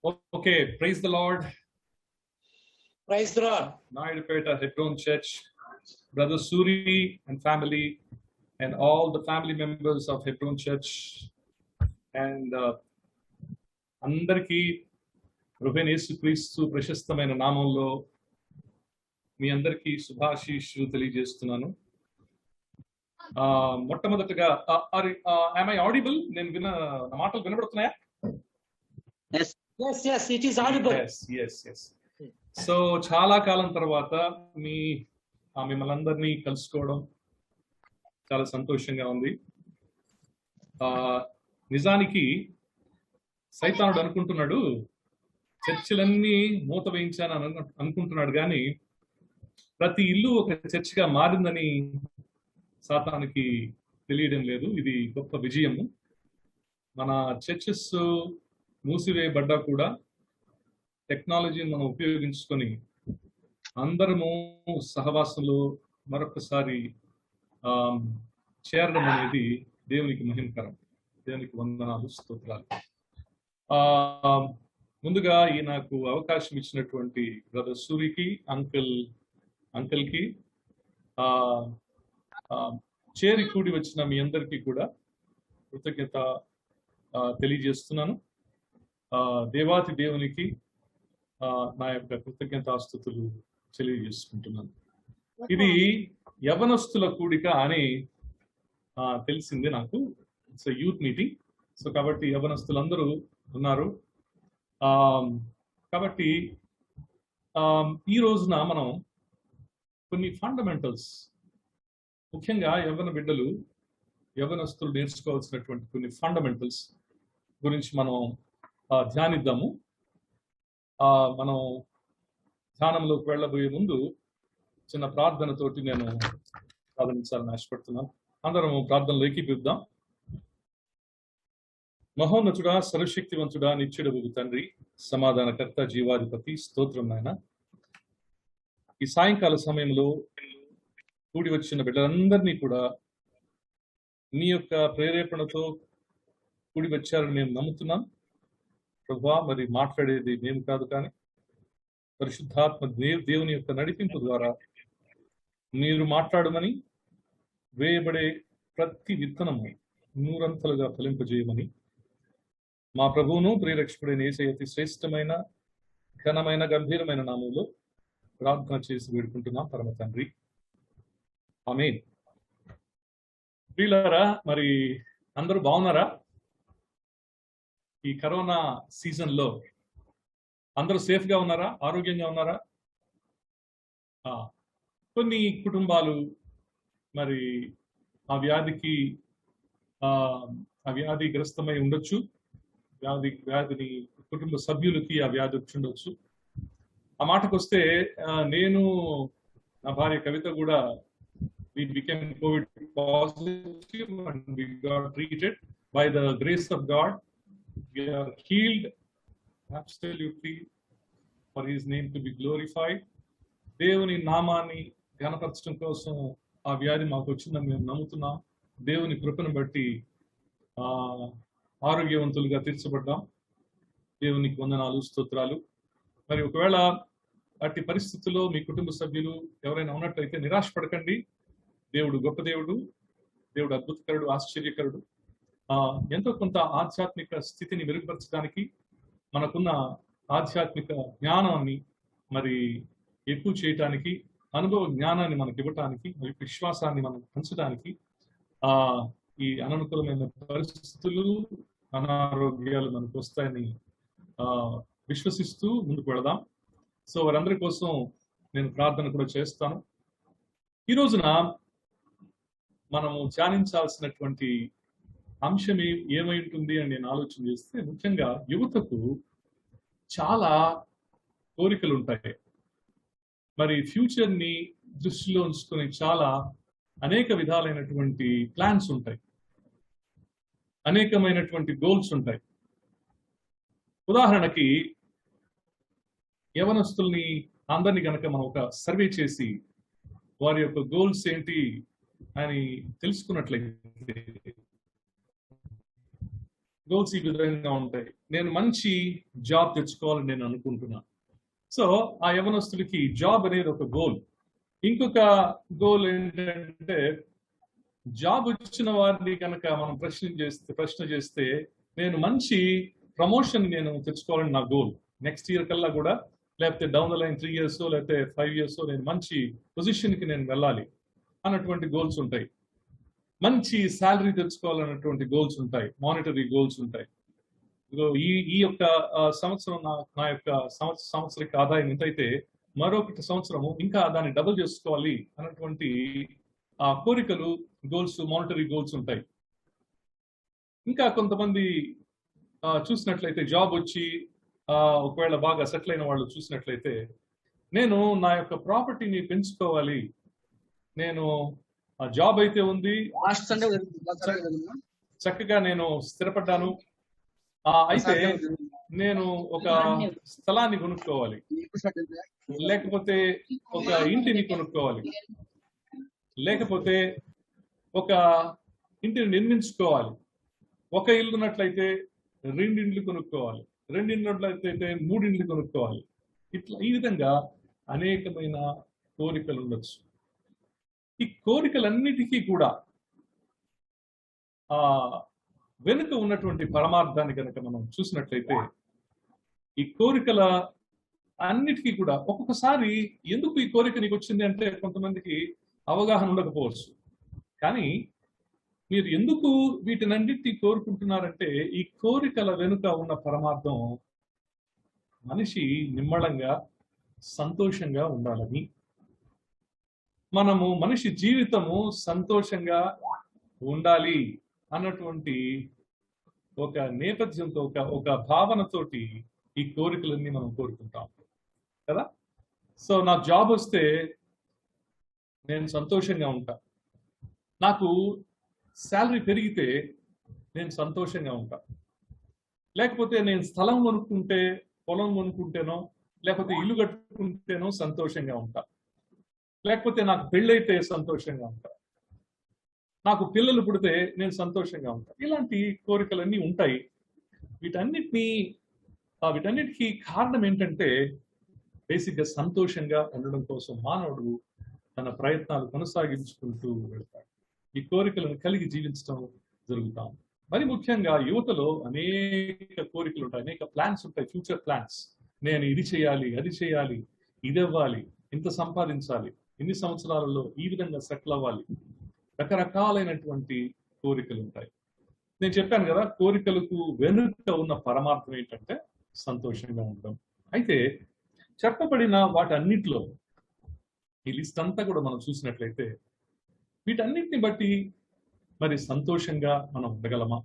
Okay, praise the Lord. Praise the Lord. Naidupeta Hebron Church, Brother Suri and family, and all the family members of Hebron Church, and అందరికీ ప్రభువైన యేసుక్రీస్తు ప్రశస్తమైన నామంలో మీ అందరికీ శుభాశీస్సులు తెలియజేస్తున్నాను. మొట్టమొదటిగా am I audible? నేను నా మాటలు వినబడుతున్నాయా? Yes, it is audible. Yes. So చాలా కాలం తర్వాత మిమ్మల్ని అందరినీ కలుసుకోవడం చాలా సంతోషంగా ఉంది. నిజానికి సైతానుడు అనుకుంటున్నాడు చర్చిలన్నీ మూత వేయించాను అనుకుంటున్నాడు, కానీ ప్రతి ఇల్లు ఒక చర్చిగా మారిందని సాతానికి తెలియడం లేదు. ఇది గొప్ప విజయము. మన చర్చెస్ మూసివేయబడ్డా కూడా టెక్నాలజీని మనం ఉపయోగించుకొని అందరము సహవాసంలో మరొకసారి చేరడం అనేది దేవునికి మహిమకరం. దేవునికి వందనాలు, స్తోత్రాలు. ముందుగా ఈ నాకు అవకాశం ఇచ్చినటువంటి బ్రదర్ సూరికి, అంకుల్కి చేరి కూడి వచ్చిన మీ అందరికీ కూడా కృతజ్ఞత తెలియజేస్తున్నాను. దేవాతి దేవునికి నా యొక్క కృతజ్ఞతాస్తుతులు తెలియజేసుకుంటున్నాను. ఇది యవనస్తుల కూడిక అని తెలిసింది నాకు. It's youth meeting. సో కాబట్టి యవనస్తులందరూ ఉన్నారు. కాబట్టి ఈ రోజున మనం కొన్ని ఫండమెంటల్స్, ముఖ్యంగా యవనస్తులు నేర్చుకోవాల్సినటువంటి కొన్ని ఫండమెంటల్స్ గురించి మనం ధ్యానిద్దాము. మనం ధ్యానంలోకి వెళ్ళబోయే ముందు చిన్న ప్రార్థనతోటి నేను ప్రార్థించాలని ఆశపడుతున్నాను. అందరం ప్రార్థనలో ఏకీపిద్దాం. మహోన్నతుడా, సర్వశక్తివంతుడా, నిత్యుడగు తండ్రి, సమాధానకర్త, జీవాధిపతి, స్తోత్రం నాయన. ఈ సాయంకాల సమయంలో కూడి వచ్చిన బిడ్డలందరినీ కూడా మీ యొక్క ప్రేరేపణతో కూడి వచ్చారని మేము నమ్ముతున్నాం ప్రభువా. మరి మాట్లాడేది మేము కాదు, కానీ పరిశుద్ధాత్మ దేవుని యొక్క నడిపింపు ద్వారా మీరు మాట్లాడమని, వేయబడే ప్రతి విత్తనము నూరంతలుగా ఫలింపజేయమని మా ప్రభువును ప్రియరక్షకుడైన యేసయ్య అతి శ్రేష్టమైన, ఘనమైన, గంభీరమైన నామంలో ప్రార్థన చేసి వేడుకుంటున్నాం పరమ తండ్రి, ఆమేన్. ప్రియులారా, మరి అందరూ బాగున్నారా? ఈ కరోనా సీజన్ లో అందరూ సేఫ్ గా ఉన్నారా? ఆరోగ్యంగా ఉన్నారా? కొన్ని కుటుంబాలు మరి ఆ వ్యాధిగ్రస్తమై ఉండొచ్చు. వ్యాధిని కుటుంబ సభ్యులకి ఆ వ్యాధి వచ్చి ఉండొచ్చు. ఆ మాటకు వస్తే నేను, నా భార్య కవిత కూడా we became COVID positive and we got treated by the grace of God. We are healed absolutely for his name to be glorified. దేవుని నామాన్ని ఘనపరచడం కోసం ఆ వ్యాధి మాకు వచ్చిందని మేము నమ్ముతున్నాం. దేవుని కృపను బట్టి ఆరోగ్యవంతులుగా తీర్చబడ్డాం. దేవునికి వందనాలు, స్తోత్రాలు. మరి ఒకవేళ అట్టి పరిస్థితుల్లో మీ కుటుంబ సభ్యులు ఎవరైనా ఉన్నట్లయితే నిరాశపడకండి. దేవుడు గొప్ప దేవుడు, దేవుడు అద్భుతకరుడు, ఆశ్చర్యకరుడు. ఎంతో కొంత ఆధ్యాత్మిక స్థితిని మెరుగుపరచడానికి, మనకున్న ఆధ్యాత్మిక జ్ఞానాన్ని మరి ఎక్కువ చేయటానికి, అనుభవ జ్ఞానాన్ని మనకు ఇవ్వటానికి, మరి విశ్వాసాన్ని మనం పంచడానికి ఈ అననుకూలమైన పరిస్థితులు, అనారోగ్యాలు మనకు వస్తాయని విశ్వసిస్తూ ముందుకు వెళదాం. సో వారందరి కోసం నేను ప్రార్థన కూడా చేస్తాను. ఈ రోజున మనము ధ్యానించాల్సినటువంటి అంశం ఏమై ఉంటుంది అని నేను ఆలోచన చేస్తే, ముఖ్యంగా యువతకు చాలా కోరికలు ఉంటాయి. మరి ఫ్యూచర్ ని దృష్టిలో ఉంచుకొని చాలా అనేక విధాలైనటువంటి ప్లాన్స్ ఉంటాయి, అనేకమైనటువంటి గోల్స్ ఉంటాయి. ఉదాహరణకి యవనస్తుల్ని అందరినీ కనుక మనం ఒక సర్వే చేసి వారి యొక్క గోల్స్ ఏంటి అని తెలుసుకున్నట్లయితే, గోల్స్ ఈ విధంగా ఉంటాయి. నేను మంచి జాబ్ తెచ్చుకోవాలని నేను అనుకుంటున్నాను. సో ఆ యవనస్తుడికి జాబ్ అనేది ఒక గోల్. ఇంకొక గోల్ ఏంటంటే, జాబ్ వచ్చిన వారిని కనుక మనం ప్రశ్న చేస్తే నేను మంచి ప్రమోషన్ నేను తెచ్చుకోవాలని నా గోల్. నెక్స్ట్ ఇయర్ కల్లా కూడా, లేకపోతే డౌన్ ద లైన్ 3 years లేకపోతే 5 years నేను మంచి పొజిషన్కి నేను వెళ్ళాలి అన్నటువంటి గోల్స్ ఉంటాయి. మంచి శాలరీ తెచ్చుకోవాలన్నటువంటి గోల్స్ ఉంటాయి, మానిటరీ గోల్స్ ఉంటాయి. ఈ యొక్క సంవత్సరం నా యొక్క సంవత్సరిక ఆదాయం ఎంతైతే మరొకటి సంవత్సరము ఇంకా దాన్ని డబుల్ చేసుకోవాలి అన్నటువంటి కోరికలు, గోల్స్, మానిటరీ గోల్స్ ఉంటాయి. ఇంకా కొంతమంది చూసినట్లయితే జాబ్ వచ్చి ఒకవేళ బాగా సెటిల్ అయిన వాళ్ళు చూసినట్లయితే, నేను నా యొక్క ప్రాపర్టీని పెంచుకోవాలి, నేను జాబ్ అయితే ఉంది, చక్కగా నేను స్థిరపడ్డాను, అయితే నేను ఒక స్థలాన్ని కొనుక్కోవాలి, లేకపోతే ఒక ఇంటిని కొనుక్కోవాలి, లేకపోతే ఒక ఇంటిని నిర్మించుకోవాలి. ఒక ఇల్లు ఉన్నట్లయితే 2 ఇండ్లు కొనుక్కోవాలి, 2 ఇండ్లట్లయితే 3 ఇండ్లు కొనుక్కోవాలి. ఈ విధంగా అనేకమైన కోరికలు ఉండొచ్చు. ఈ కోరికలన్నిటికీ కూడా వెనుక ఉన్నటువంటి పరమార్థాన్ని కనుక మనం చూసినట్లయితే, ఈ కోరికల అన్నిటికీ కూడా ఒక్కొక్కసారి ఎందుకు ఈ కోరిక నీకు వచ్చింది అంటే కొంతమందికి అవగాహన ఉండకపోవచ్చు. కానీ మీరు ఎందుకు వీటినన్నిటినీ కోరుకుంటున్నారంటే, ఈ కోరికల వెనుక ఉన్న పరమార్థం మనిషి నిమ్మళంగా సంతోషంగా ఉండాలని, మనిషి జీవితము సంతోషంగా ఉండాలి అన్నటువంటి ఒక నేపథ్యంతో, ఒక భావనతోటి ఈ కోరికలన్నీ మనం కోరుకుంటాం కదా. సో నా జాబ్ వస్తే నేను సంతోషంగా ఉంటా, నాకు శాలరీ పెరిగితే నేను సంతోషంగా ఉంటా, లేకపోతే నేను స్థలం కొనుక్కుంటే, పొలం కొనుక్కుంటేనో, లేకపోతే ఇల్లు కట్టుకుంటేనో సంతోషంగా ఉంటా, లేకపోతే నాకు పెళ్ళైతే సంతోషంగా ఉంటా, నాకు పిల్లలు పుడితే నేను సంతోషంగా ఉంటా. ఇలాంటి కోరికలన్నీ ఉంటాయి. వీటన్నిటికీ కారణం ఏంటంటే, బేసిక్గా సంతోషంగా ఉండడం కోసం మానవుడు తన ప్రయత్నాలు కొనసాగించుకుంటూ వెళ్తాడు. ఈ కోరికలను కలిగి జీవించడం జరుగుతాం. మరి ముఖ్యంగా యువతలో అనేక కోరికలు ఉంటాయి, అనేక ప్లాన్స్ ఉంటాయి, ఫ్యూచర్ ప్లాన్స్. నేను ఇది చేయాలి, అది చేయాలి, ఇది అవ్వాలి, ఇంత సంపాదించాలి, ఇన్ని సంవత్సరాలలో ఈ విధంగా సెటిల్ అవ్వాలి. రకరకాలైనటువంటి కోరికలు ఉంటాయి. నేను చెప్పాను కదా, కోరికలకు వెనుక ఉన్న పరమార్థం ఏంటంటే సంతోషంగా ఉండడం. అయితే చెప్పబడిన వాటన్నిటిలో ఈ లిస్ట్ అంతా కూడా మనం చూసినట్లయితే, వీటన్నిటిని బట్టి మరి సంతోషంగా మనం ఉండగలమా?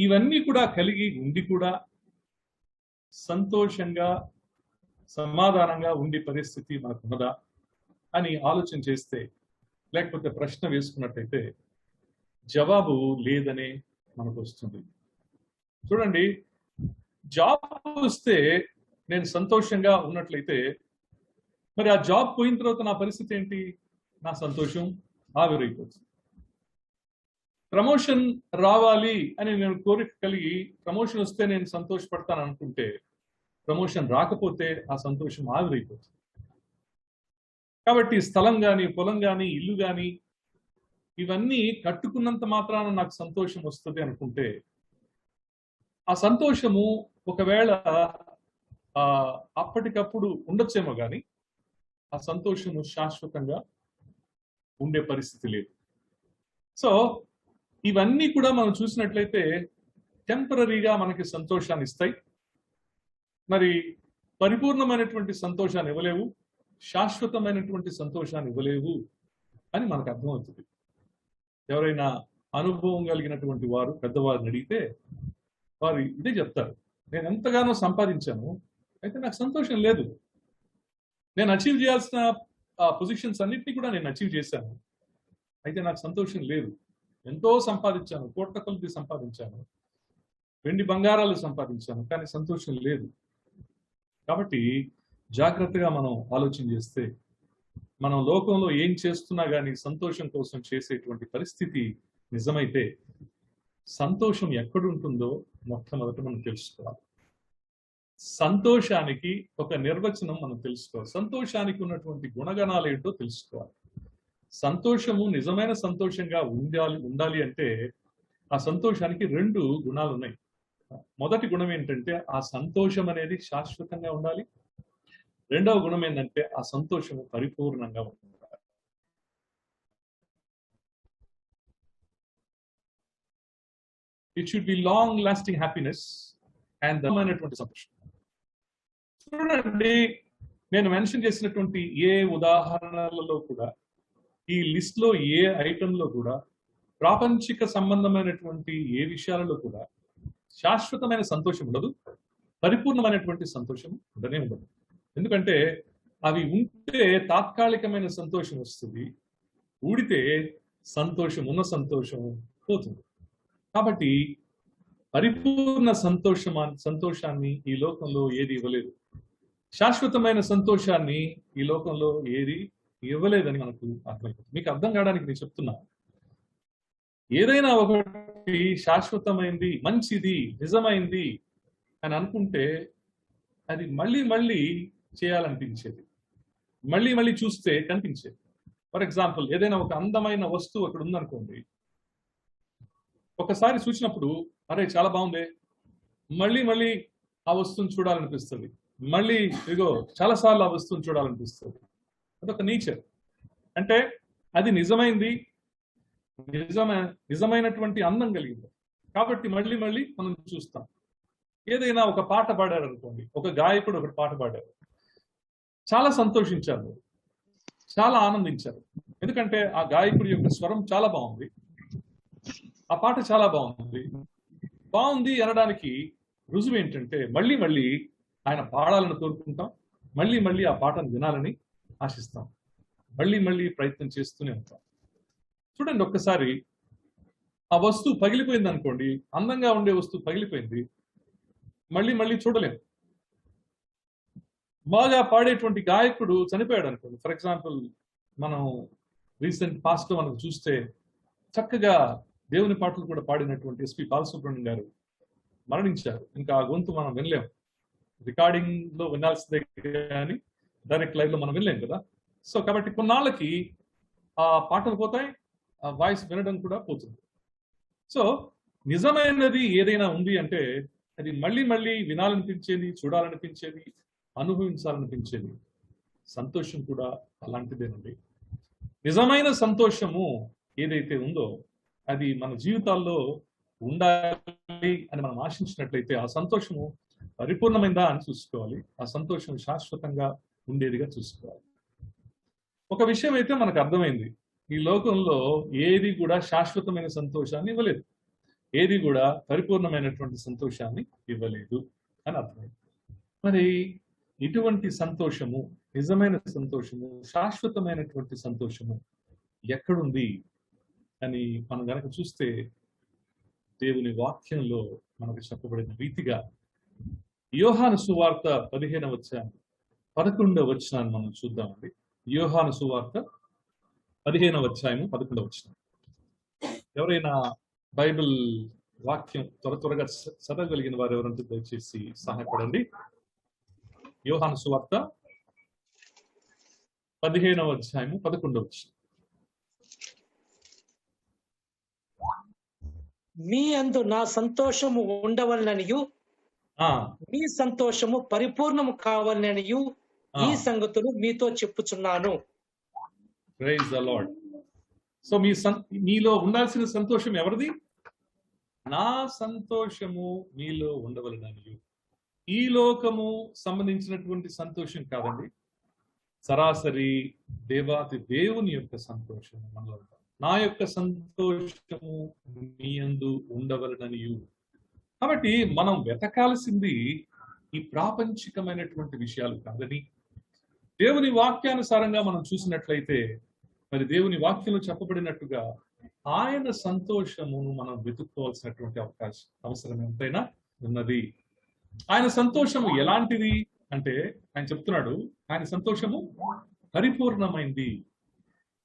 ఇవన్నీ కూడా కలిగి ఉండి కూడా సంతోషంగా, సమాధానంగా ఉండే పరిస్థితి మనకున్నదా అని ఆలోచన చేస్తే, లేకపోతే ప్రశ్న వేసుకున్నట్టయితే జవాబు లేదనే మనకు వస్తుంది. చూడండి, జాబ్ వస్తే నేను సంతోషంగా ఉన్నట్లయితే, మరి ఆ జాబ్ పోయిన తర్వాత నా పరిస్థితి ఏంటి? నా సంతోషం ఆవిరైపోతుంది. ప్రమోషన్ రావాలి అని నేను కోరిక కలిగి, ప్రమోషన్ వస్తే నేను సంతోషపడతాను అనుకుంటే, ప్రమోషన్ రాకపోతే ఆ సంతోషం ఆవిరైపోతుంది. కాబట్టి స్థలం కానీ, పొలం కానీ, ఇల్లు కానీ, ఇవన్నీ కట్టుకున్నంత మాత్రాన నాకు సంతోషం వస్తుంది అనుకుంటే, ఆ సంతోషము ఒకవేళ అప్పటికప్పుడు ఉండొచ్చేమో కానీ ఆ సంతోషము శాశ్వతంగా ఉండే పరిస్థితి లేదు. సో ఇవన్నీ కూడా మనం చూసినట్లయితే టెంపరీగా మనకి సంతోషాన్ని ఇస్తాయి. మరి పరిపూర్ణమైనటువంటి సంతోషాన్ని ఇవ్వలేవు, శాశ్వతమైనటువంటి సంతోషాన్ని ఇవ్వలేవు అని మనకు అర్థమవుతుంది. ఎవరైనా అనుభవం కలిగినటువంటి వారు పెద్దవారిని అడిగితే వారు ఇదే చెప్తారు, నేను ఎంతగానో సంపాదించాను, అయితే నాకు సంతోషం లేదు. నేను అచీవ్ చేయాల్సిన పొజిషన్స్ అన్నిటినీ కూడా నేను అచీవ్ చేశాను, అయితే నాకు సంతోషం లేదు. ఎంతో సంపాదించాను, కోట్ల కొలది సంపాదించాను, వెండి బంగారాలు సంపాదించాను, కానీ సంతోషం లేదు. కాబట్టి జాగ్రత్తగా మనం ఆలోచన చేస్తే, మనం లోకంలో ఏం చేస్తున్నా కానీ సంతోషం కోసం చేసేటువంటి పరిస్థితి నిజమైతే, సంతోషం ఎక్కడుంటుందో మొట్టమొదట మనం తెలుసుకోవాలి. సంతోషానికి ఒక నిర్వచనం మనం తెలుసుకోవాలి. సంతోషానికి ఉన్నటువంటి గుణగణాలు ఏంటో తెలుసుకోవాలి. సంతోషము నిజమైన సంతోషంగా ఉండాలి అంటే ఆ సంతోషానికి 2 గుణాలు ఉన్నాయి. మొదటి గుణం ఏంటంటే ఆ సంతోషం అనేది శాశ్వతంగా ఉండాలి. రెండవ గుణం ఏంటంటే ఆ సంతోషము పరిపూర్ణంగా ఉండాలి. It should be long lasting happiness and దమైనటువంటి సంతోషం. చూడండి, నేను మెన్షన్ చేసినటువంటి ఏ ఉదాహరణలలో కూడా, ఈ లిస్ట్ లో ఏ ఐటెంలో కూడా, ప్రాపంచిక సంబంధమైనటువంటి ఏ విషయాలలో కూడా శాశ్వతమైన సంతోషం ఉండదు, పరిపూర్ణమైనటువంటి సంతోషం ఉండనే ఉండదు. ఎందుకంటే అవి ఉంటే తాత్కాలికమైన సంతోషం వస్తుంది, ఊడితే ఉన్న సంతోషం పోతుంది. కాబట్టి పరిపూర్ణ సంతోషాన్ని ఈ లోకంలో ఏది ఇవ్వలేదు. శాశ్వతమైన సంతోషాన్ని ఈ లోకంలో ఏది ఇవ్వలేదని మనకు అర్థమైపోతుంది. మీకు అర్థం కావడానికి నేను చెప్తున్నా, ఏదైనా ఒకటి శాశ్వతమైంది, మంచిది, నిజమైంది అని అనుకుంటే అది మళ్ళీ మళ్ళీ చేయాలనిపించేది, మళ్ళీ మళ్ళీ చూస్తే కనిపించేది. ఫర్ ఎగ్జాంపుల్, ఏదైనా ఒక అందమైన వస్తువు అక్కడ ఉందనుకోండి, ఒకసారి చూసినప్పుడు అరే చాలా బాగుంది, మళ్ళీ మళ్ళీ ఆ వస్తువుని చూడాలనిపిస్తుంది, మళ్ళీ ఇదిగో చాలాసార్లు ఆ వస్తువుని చూడాలనిపిస్తుంది. అదొక నేచర్. అంటే అది నిజమైనటువంటి అందం కలిగింది కాబట్టి మళ్ళీ మళ్ళీ మనం చూస్తాం. ఏదైనా ఒక పాట పాడారు అనుకోండి, ఒక గాయకుడు ఒకటి పాట పాడారు, చాలా సంతోషించారు, చాలా ఆనందించారు. ఎందుకంటే ఆ గాయకుడి యొక్క స్వరం చాలా బాగుంది, ఆ పాట చాలా బాగుంది అనడానికి రుజువు ఏంటంటే మళ్ళీ మళ్ళీ ఆయన పాడాలని కోరుకుంటాం, మళ్ళీ మళ్ళీ ఆ పాటను వినాలని ఆశిస్తాం, మళ్ళీ మళ్ళీ ప్రయత్నం చేస్తూనే ఉంటాం. చూడండి, ఒక్కసారి ఆ వస్తువు పగిలిపోయింది అనుకోండి, అందంగా ఉండే వస్తువు పగిలిపోయింది, మళ్ళీ మళ్ళీ చూడలేము. బాగా పాడేటువంటి గాయకుడు చనిపోయాడు అనుకోండి, ఫర్ ఎగ్జాంపుల్ మనం రీసెంట్ పాస్ట్ మనం చూస్తే చక్కగా దేవుని పాటలు కూడా పాడినటువంటి ఎస్పి బాలసుబ్రహ్మణ్యం గారు మరణించారు. ఇంకా ఆ గొంతు మనం వినలేము, రికార్డింగ్ లో వినాల్సిందే కానీ డైరెక్ట్ లైవ్ లో మనం వినలేం కదా. సో కాబట్టి కొన్నాళ్ళకి ఆ పాటలు పోతాయి, ఆ వాయిస్ వినడం కూడా పోతుంది. సో నిజమైనది ఏదైనా ఉంది అంటే అది మళ్ళీ మళ్ళీ వినాలనిపించేది, చూడాలనిపించేది, అనుభవించాలనిపించేది. సంతోషం కూడా అలాంటిదేనండి. నిజమైన సంతోషము ఏదైతే ఉందో అది మన జీవితాల్లో ఉండాలి అని మనం ఆశించినట్లయితే ఆ సంతోషము పరిపూర్ణమైందా అని చూసుకోవాలి, ఆ సంతోషం శాశ్వతంగా ఉండేదిగా చూసుకోవాలి. ఒక విషయం అయితే మనకు అర్థమైంది, ఈ లోకంలో ఏది కూడా శాశ్వతమైన సంతోషాన్ని ఇవ్వలేదు, ఏది కూడా పరిపూర్ణమైనటువంటి సంతోషాన్ని ఇవ్వలేదు అని అర్థమైంది. మరి ఇటువంటి సంతోషము, నిజమైన సంతోషము, శాశ్వతమైనటువంటి సంతోషము ఎక్కడుంది అని మనం గనక చూస్తే దేవుని వాక్యంలో మనకు చెప్పబడిన రీతిగా యోహాను సువార్త 15వ అధ్యాయం 11వ వచనాన్ని మనం చూద్దామండి. యోహాను సువార్త 15వ అధ్యాయం 11వ వచనం. ఎవరైనా బైబిల్ వాక్యం త్వరగా చదవగలిగిన వారు ఎవరంటే దయచేసి సహాయపడండి. యోహాను సువార్త 15వ అధ్యాయం 11వ వచనం. మీ అందు నా సంతోషము ఉండవలననియు మీ సంతోషము పరిపూర్ణము కావాలననియు ఈ సంగతులు మీతో చెప్పుచున్నాను. Praise the lord. సో మీలో ఉండాల్సిన సంతోషం ఎవరిది? నా సంతోషము మీలో ఉండవలననియు. ఈ లోకము సంబంధించినటువంటి సంతోషం కాదండి, సరాసరి దేవాతి దేవుని యొక్క సంతోషం మనలో. నా యొక్క సంతోషము మీ యందు ఉండవలననియు. కాబట్టి మనం వెతకాల్సింది ఈ ప్రాపంచికమైనటువంటి విషయాలు కాదని, దేవుని వాక్యానుసారంగా మనం చూసినట్లయితే మరి దేవుని వాక్యంలో చెప్పబడినట్టుగా ఆయన సంతోషమును మనం వెతుక్కోవాల్సినటువంటి అవసరం ఎంతైనా ఉన్నది. ఆయన సంతోషము ఎలాంటిది అంటే ఆయన చెప్తున్నాడు, ఆయన సంతోషము పరిపూర్ణమైంది.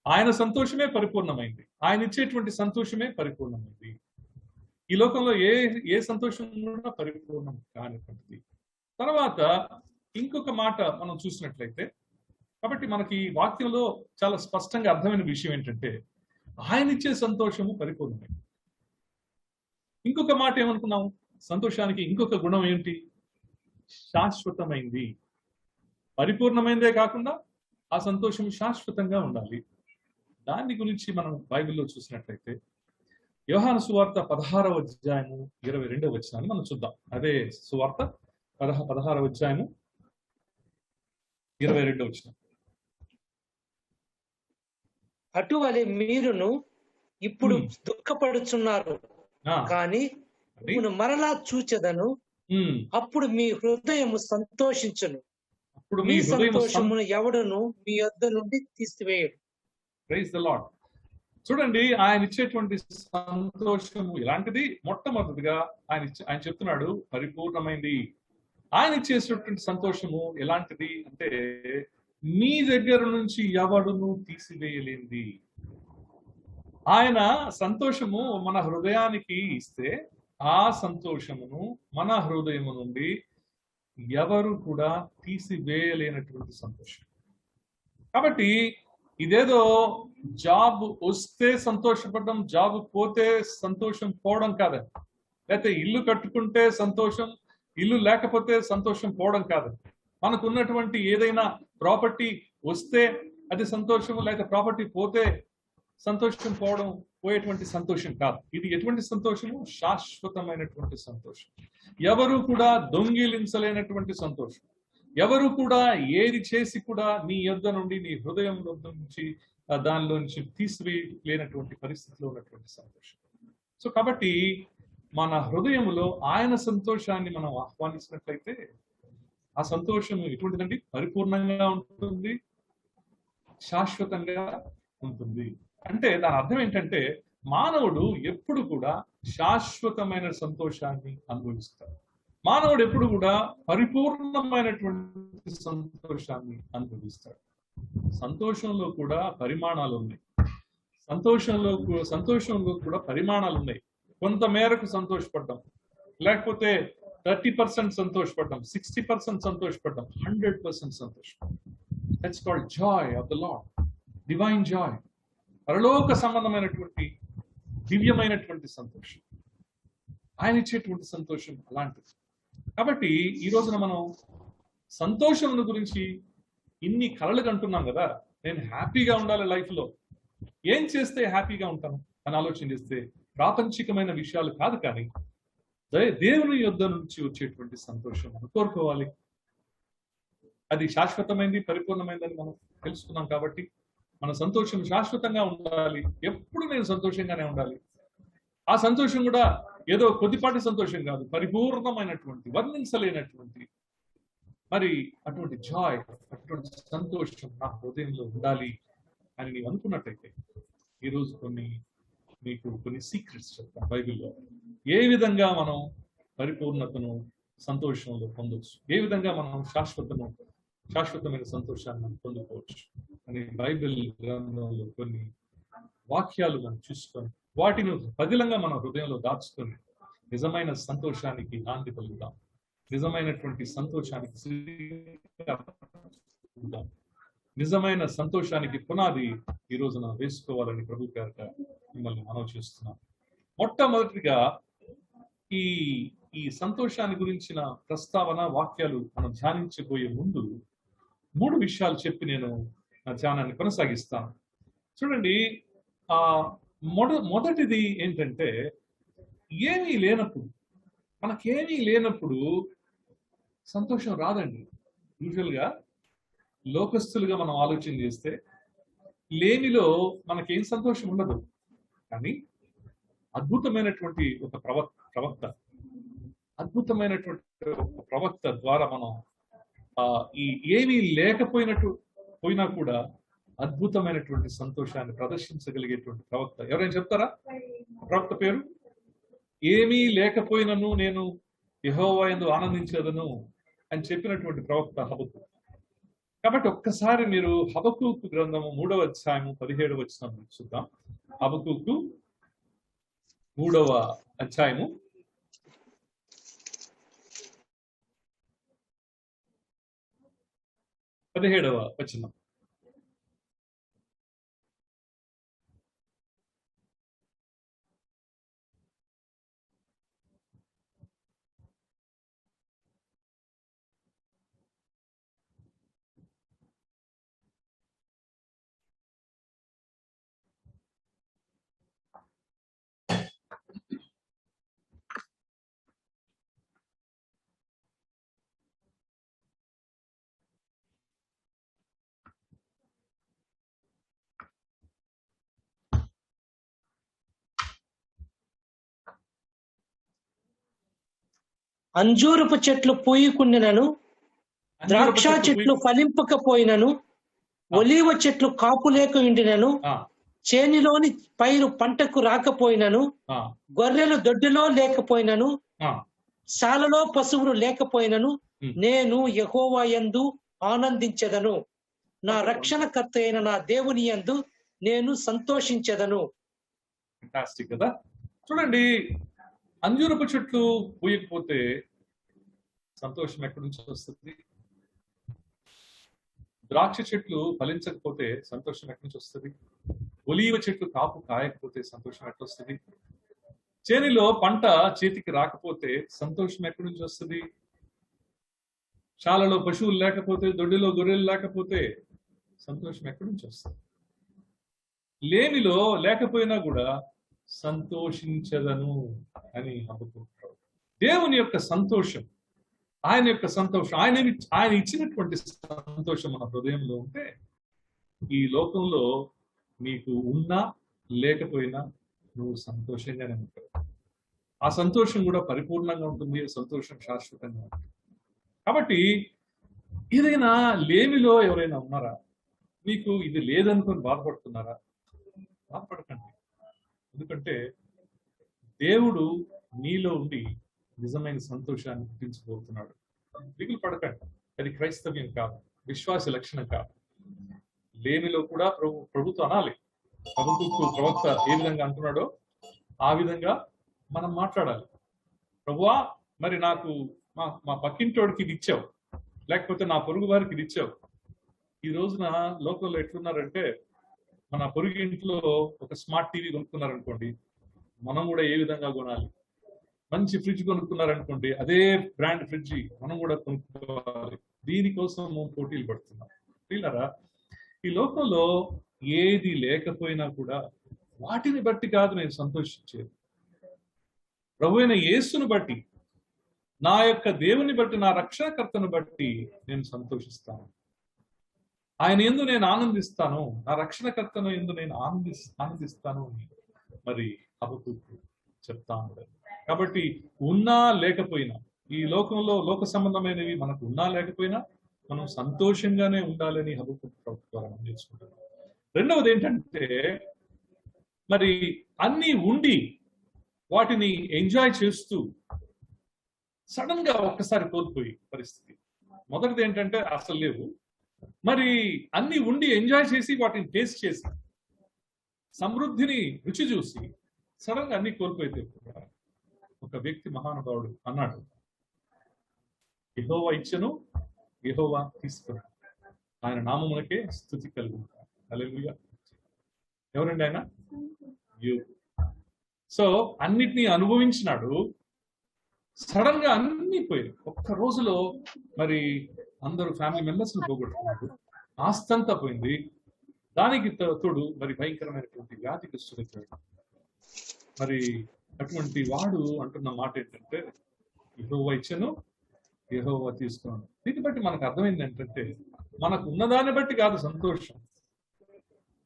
ఆయన సంతోషమే పరిపూర్ణమైంది, ఆయన ఇచ్చేటువంటి సంతోషమే పరిపూర్ణమైంది. ఈ లోకంలో ఏ సంతోషం కూడా పరిపూర్ణం కానిటువంటిది. తర్వాత ఇంకొక మాట మనం చూసినట్లయితే, కాబట్టి మనకి ఈ వాక్యంలో చాలా స్పష్టంగా అర్థమైన విషయం ఏంటంటే, ఆయన ఇచ్చే సంతోషము పరిపూర్ణమే. ఇంకొక మాట ఏమనుకున్నాం, సంతోషానికి ఇంకొక గుణం ఏంటి? శాశ్వతమైంది. పరిపూర్ణమైందే కాకుండా ఆ సంతోషం శాశ్వతంగా ఉండాలి. దాని గురించి మనం బైబిల్లో చూసినట్లయితే యోహాను సువార్త 16వ అధ్యాయము 22వ వచనాన్ని మనం చూద్దాం. అదే సువార్త 16వ అధ్యాయము 22వ వచనం. అటువలే మీరును ఇప్పుడు దుఃఖపడుచున్నారు, కానీ నేను మరలా చూచెదను, అప్పుడు మీ హృదయము సంతోషించును, మీ సంతోషమును ఎవడును మీ యొద్ద నుండి తీసివేయడు. Praise the lord. చూడండి, ఆయన ఇచ్చేటువంటి సంతోషము ఎలాంటిది? మొట్టమొదటిగా ఆయన చెప్తున్నాడు పరిపూర్ణమైంది. ఆయన ఇచ్చేటువంటి సంతోషము ఎలాంటిది అంటే, మీ దగ్గర నుంచి ఎవడును తీసివేయలేంది. ఆయన సంతోషము మన హృదయానికి ఇస్తే ఆ సంతోషమును మన హృదయము నుండి ఎవరు కూడా తీసివేయలేనటువంటి సంతోషం. కాబట్టి ఇదేదో జాబ్ వస్తే సంతోషపడడం, జాబ్ పోతే సంతోషం పోవడం కాదండి. లేకపోతే ఇల్లు కట్టుకుంటే సంతోషం, ఇల్లు లేకపోతే సంతోషం పోవడం కాదు. మనకు ఉన్నటువంటి ఏదైనా ప్రాపర్టీ వస్తే అది సంతోషము, లేకపోతే ప్రాపర్టీ పోతే సంతోషం పోయేటువంటి సంతోషం కాదు. ఇది ఎటువంటి సంతోషము? శాశ్వతమైనటువంటి సంతోషం. ఎవరు కూడా దొంగిలించలేనటువంటి సంతోషం. ఎవరు కూడా ఏది చేసి కూడా నీ యొద్ద నుండి, నీ హృదయం నుంచి దానిలో నుంచి తీసివేయలేనటువంటి పరిస్థితిలో ఉన్నటువంటి సంతోషం. సో కాబట్టి మన హృదయంలో ఆయన సంతోషాన్ని మనం ఆహ్వానించినట్లయితే ఆ సంతోషం ఎటువంటిదండి? పరిపూర్ణంగా ఉంటుంది, శాశ్వతంగా ఉంటుంది. అంటే దాని అర్థం ఏంటంటే, మానవుడు ఎప్పుడు కూడా శాశ్వతమైన సంతోషాన్ని అనుభవిస్తాడు. మానవుడు ఎప్పుడు కూడా పరిపూర్ణమైనటువంటి సంతోషాన్ని అనుభవిస్తాడు. సంతోషంలో కూడా పరిమాణాలు ఉన్నాయి. సంతోషంలో కూడా పరిమాణాలు ఉన్నాయి. కొంత మేరకు సంతోషపడ్డాం, లేకపోతే 30% సంతోషపడ్డాం, 60% సంతోషపడ్డాం, 100% సంతోషపడ్డాం. That's called joy of the Lord, divine joy. పరలోక సంబంధమైనటువంటి దివ్యమైనటువంటి సంతోషం, ఆయన ఇచ్చేటువంటి సంతోషం అలాంటిది. కాబట్టి ఈ రోజున మనం సంతోషం గురించి ఇన్ని కలలు కంటున్నాం కదా. నేను హ్యాపీగా ఉండాలి లైఫ్లో, ఏం చేస్తే హ్యాపీగా ఉంటాను అని ఆలోచన చేస్తే ప్రాపంచికమైన విషయాలు కాదు, కానీ దేవుని యొద్ద నుంచి వచ్చేటువంటి సంతోషం మనం కోరుకోవాలి. అది శాశ్వతమైంది, పరిపూర్ణమైందని మనం తెలుసుకున్నాం. కాబట్టి మన సంతోషం శాశ్వతంగా ఉండాలి. ఎప్పుడు నేను సంతోషంగానే ఉండాలి. ఆ సంతోషం కూడా ఏదో కొద్దిపాటి సంతోషం కాదు, పరిపూర్ణమైనటువంటి, వర్ణించలేనటువంటి మరి అటువంటి జాయ్, అటువంటి సంతోషం నా హృదయంలో ఉండాలి అని నీవు అనుకున్నట్టయితే ఈరోజు మీకు కొన్ని సీక్రెట్స్ చెప్తాను బైబిల్లో. ఏ విధంగా మనం పరిపూర్ణతను సంతోషంలో పొందవచ్చు, ఏ విధంగా మనం శాశ్వతమైన సంతోషాన్ని మనం పొందుకోవచ్చు అని బైబిల్ గ్రంథంలో కొన్ని వాక్యాలు మనం చూసుకొని వాటిని పదిలంగా మన హృదయంలో దాచుకొని నిజమైన సంతోషానికి నాంది పలుకుదాం. నిజమైనటువంటి సంతోషానికి నిజమైన సంతోషానికి పునాది ఈ రోజున వేసుకోవాలని ప్రభు గారిగా మిమ్మల్ని మనవి చేస్తున్నాం. మొట్టమొదటిగా ఈ సంతోషాన్ని గురించిన ప్రస్తావన వాక్యాలు మనం ధ్యానించబోయే ముందు 3 విషయాలు చెప్పి నేను నా ధ్యానాన్ని కొనసాగిస్తాను. చూడండి, మొదటిది ఏంటంటే, మనకేమీ లేనప్పుడు సంతోషం రాదండి. యూజువల్గా లోకస్తులుగా మనం ఆలోచన చేస్తే లేనిలో మనకేం సంతోషం ఉండదు. కానీ అద్భుతమైనటువంటి ఒక ప్రవక్త ద్వారా మనం ఏమీ పోయినా కూడా అద్భుతమైనటువంటి సంతోషాన్ని ప్రదర్శించగలిగేటువంటి ప్రవక్త ఎవరైనా చెప్తారా? ప్రవక్త పేరు? ఏమీ లేకపోయినను నేను యెహోవా యందు ఆనందించేదను అని చెప్పినటువంటి ప్రవక్త హబక్కూకు. కాబట్టి ఒక్కసారి మీరు హబక్కూకు గ్రంథము 3వ అధ్యాయము 17వ వచనం చూద్దాం. హబక్కూకు 3వ అధ్యాయము 17వ వచనం. అంజూరపు చెట్లు పూయకుండినను, ద్రాక్ష చెట్లు ఫలింపకపోయినను, ఒలీవ చెట్లు కాపు లేక ఉండినను, చేనిలోని పైరు పంటకు రాకపోయినను, గొర్రెలు దొడ్డిలో లేకపోయినను, శాలలో పశువులు లేకపోయినను, నేను యెహోవా యందు ఆనందించెదను. నా రక్షణకర్త అయిన నా దేవుని యందు నేను సంతోషించెదను. కదా, చూడండి, అంజూరపు చెట్లు పూయకపోతే సంతోషం ఎక్కడి నుంచి వస్తుంది? ద్రాక్ష చెట్లు ఫలించకపోతే సంతోషం ఎక్కడి నుంచి వస్తుంది? ఒలీవ చెట్లు కాపు కాయకపోతే సంతోషం ఎట్లా వస్తుంది? చేనిలో పంట చేతికి రాకపోతే సంతోషం ఎక్కడి నుంచి వస్తుంది? శాలలో పశువులు లేకపోతే, దొడ్డిలో గొర్రెలు లేకపోతే సంతోషం ఎక్కడి నుంచి వస్తుంది? లేమిలో లేకపోయినా కూడా సంతోషించదను అని అనుకుంటాడు. దేవుని యొక్క సంతోషం, ఆయన యొక్క సంతోషం, ఆయన ఇచ్చినటువంటి సంతోషం మన హృదయంలో ఉంటే ఈ లోకంలో నీకు ఉన్నా లేకపోయినా నువ్వు సంతోషంగానే ఉంటావు. ఆ సంతోషం కూడా పరిపూర్ణంగా ఉంటుంది, సంతోషం శాశ్వతంగా ఉంటుంది. కాబట్టి ఏదైనా లేమిలో ఎవరైనా ఉన్నారా? మీకు ఇది లేదనుకొని బాధపడుతున్నారా? బాధపడకండి. ఎందుకంటే దేవుడు నీలో ఉండి నిజమైన సంతోషాన్ని పుట్టించబోతున్నాడు. దిగులు పడకండి. అది క్రైస్తవ్యం కాదు, విశ్వాస లక్షణం కాదు. లేమిలో కూడా ప్రభుత్వం అనాలి. ప్రవక్త ఏ విధంగా అంటున్నాడో ఆ విధంగా మనం మాట్లాడాలి. ప్రభువా, మరి నాకు మా పక్కింటోడికి ఇది ఇచ్చావు, లేకపోతే నా పొరుగు వారికి ఇది ఇచ్చావు. ఈ రోజున లోకంలో ఎట్లున్నారంటే, మన పొరుగు ఇంట్లో ఒక స్మార్ట్ టీవీ కొనుక్కున్నారనుకోండి, మనం కూడా ఏ విధంగా కొనాలి? మంచి ఫ్రిడ్జ్ కొనుక్కున్నారనుకోండి, అదే బ్రాండ్ ఫ్రిడ్జ్ మనం కూడా కొనుక్కోవాలి. దీనికోసం పోటీలు పడుతున్నాం. వీళ్ళరా, ఈ లోకంలో ఏది లేకపోయినా కూడా వాటిని బట్టి కాదు నేను సంతోషించేది. ప్రభువైన యేసును బట్టి, నా యొక్క దేవుని బట్టి, నా రక్షణకర్తను బట్టి నేను సంతోషిస్తాను. ఆయన యందు నేను ఆనందిస్తాను, నా రక్షణకర్తను యందు నేను ఆనందిస్తాను అని మరి హబక్కూకు చెప్తా ఉంటారు. కాబట్టి ఉన్నా లేకపోయినా, ఈ లోకంలో లోక సంబంధమైనవి మనకు ఉన్నా లేకపోయినా మనం సంతోషంగానే ఉండాలని హబక్కూకు ద్వారా నేర్చుకుంటాం. రెండవది ఏంటంటే, మరి అన్ని ఉండి వాటిని ఎంజాయ్ చేస్తూ సడన్ గా ఒక్కసారి కోల్పోయి పరిస్థితి. మొదటిది ఏంటంటే అసలు లేవు, మరి అన్ని ఉండి ఎంజాయ్ చేసి వాటిని టేస్ట్ చేసి సమృద్ధిని రుచి చూసి సడన్ గా అన్ని కోల్పోయితే, ఒక వ్యక్తి మహానుభావుడు అన్నాడు, యెహోవా ఇచ్చెను, యెహోవా తీసుకున్నాడు, ఆయన నామమునకే స్తుతి కలుగుతాడు. హల్లెలూయా. ఎవరండి ఆయన? సో అన్నిటినీ అనుభవించినాడు, సడన్ గా అన్ని పోయాయి ఒక్క రోజులో. మరి అందరూ ఫ్యామిలీ మెంబర్స్ పోగొట్టుకున్నారు, ఆస్తంతా పోయింది. దానికి తోడు మరి భయంకరమైనటువంటి వ్యాధిగ్రస్తుడైపోయాడు. మరి అటువంటి వాడు అంటున్న మాట ఏంటంటే, యెహోవా ఇచ్చెను, యెహోవా తీసుకున్నాడు. దీన్ని బట్టి మనకు అర్థమైంది ఏంటంటే, మనకు ఉన్నదాన్ని బట్టి కాదు సంతోషం,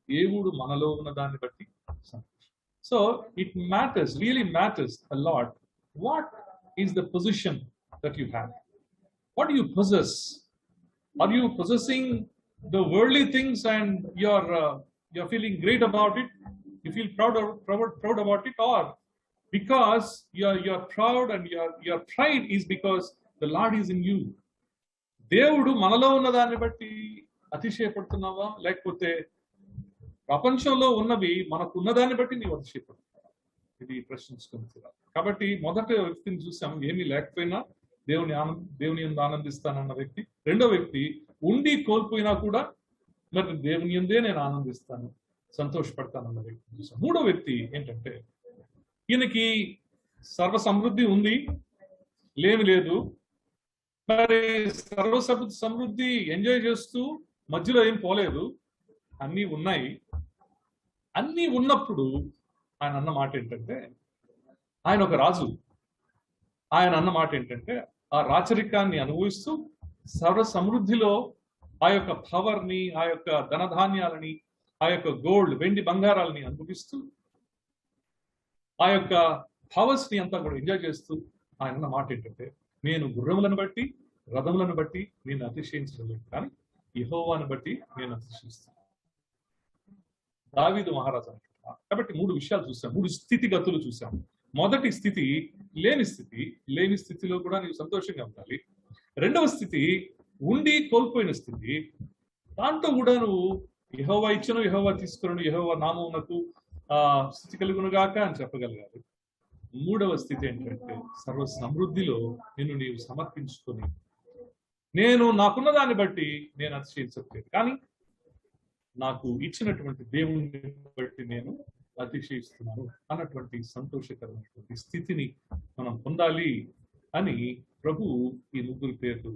దేవుడు మనలో ఉన్న దాన్ని బట్టి సంతోషం. So it matters, really matters a lot what is the position that you have. What do you possess? Are you possessing the worldly things and you're feeling great about it? You feel proud about it, or because you're proud and your pride is because the Lord is in you? దేవుడు మనలో ఉన్న దాన్ని బట్టి అతిశయపడుతున్నావా, లేకపోతే ప్రపంచంలో ఉన్నవి మనకు ఉన్నదాన్ని బట్టి నీవు అతిశయపడుతున్నావా? ఇది ప్రశ్నించుకుంటున్నారు. కాబట్టి మొదట వ్యక్తిని చూసాం, ఏమీ లేకపోయినా దేవుని యందు ఆనందిస్తానన్న వ్యక్తి. రెండో వ్యక్తి ఉండి కోల్పోయినా కూడా మరి దేవుని యందే నేను ఆనందిస్తాను, సంతోషపడతానన్న వ్యక్తి చూసాం. మూడో వ్యక్తి ఏంటంటే, ఈయనకి సర్వ సమృద్ధి ఉంది, లేమి లేదు, మరి సర్వ సమృద్ధి ఎంజాయ్ చేస్తూ మధ్యలో ఏం పోలేదు, అన్నీ ఉన్నాయి. అన్నీ ఉన్నప్పుడు ఆయన అన్న మాట ఏంటంటే, ఆయన ఒక రాజు. ఆయన అన్న మాట ఏంటంటే, ఆ రాచరికాన్ని అనుభవిస్తూ సర్వ సమృద్ధిలో ఆ యొక్క పవర్ని, ఆ యొక్క ధనధాన్యాలని, ఆ యొక్క గోల్డ్ వెండి బంగారాలని అనుభవిస్తూ ఆ యొక్క పవర్స్ ని అంతా కూడా ఎంజాయ్ చేస్తూ ఆయన అన్న మాట ఏంటంటే, నేను గుర్రములను బట్టి రథములను బట్టి నేను అతిశయించడం లేదు, కానీ యెహోవాను బట్టి నేను అతిశయిస్తాను. దావీదు మహారాజు అంటున్నారు. కాబట్టి మూడు విషయాలు చూసాం, మూడు స్థితిగతులు చూసాం. మొదటి స్థితి లేని స్థితి. లేని స్థితిలో కూడా నీవు సంతోషంగా ఉండాలి. రెండవ స్థితి ఉండి కోల్పోయిన స్థితి. దాంట్లో కూడా నువ్వు యెహోవా ఇచ్చను, యెహోవా తీసుకును, యెహోవా నామమునకు స్థితి కలుగునుగాక అని చెప్పగలగాలి. మూడవ స్థితి ఏంటంటే, సర్వ సమృద్ధిలో నిన్ను నీవు సమర్పించుకొని, నేను నాకున్న దాన్ని బట్టి నేను అతిశయించట్లేదు, కానీ నాకు ఇచ్చినటువంటి దేవుని బట్టి నేను అతిశయిస్తున్నాను అన్నటువంటి సంతోషకరమైనటువంటి స్థితిని మనం పొందాలి అని ప్రభు ఈ ముగ్గురు పేర్లు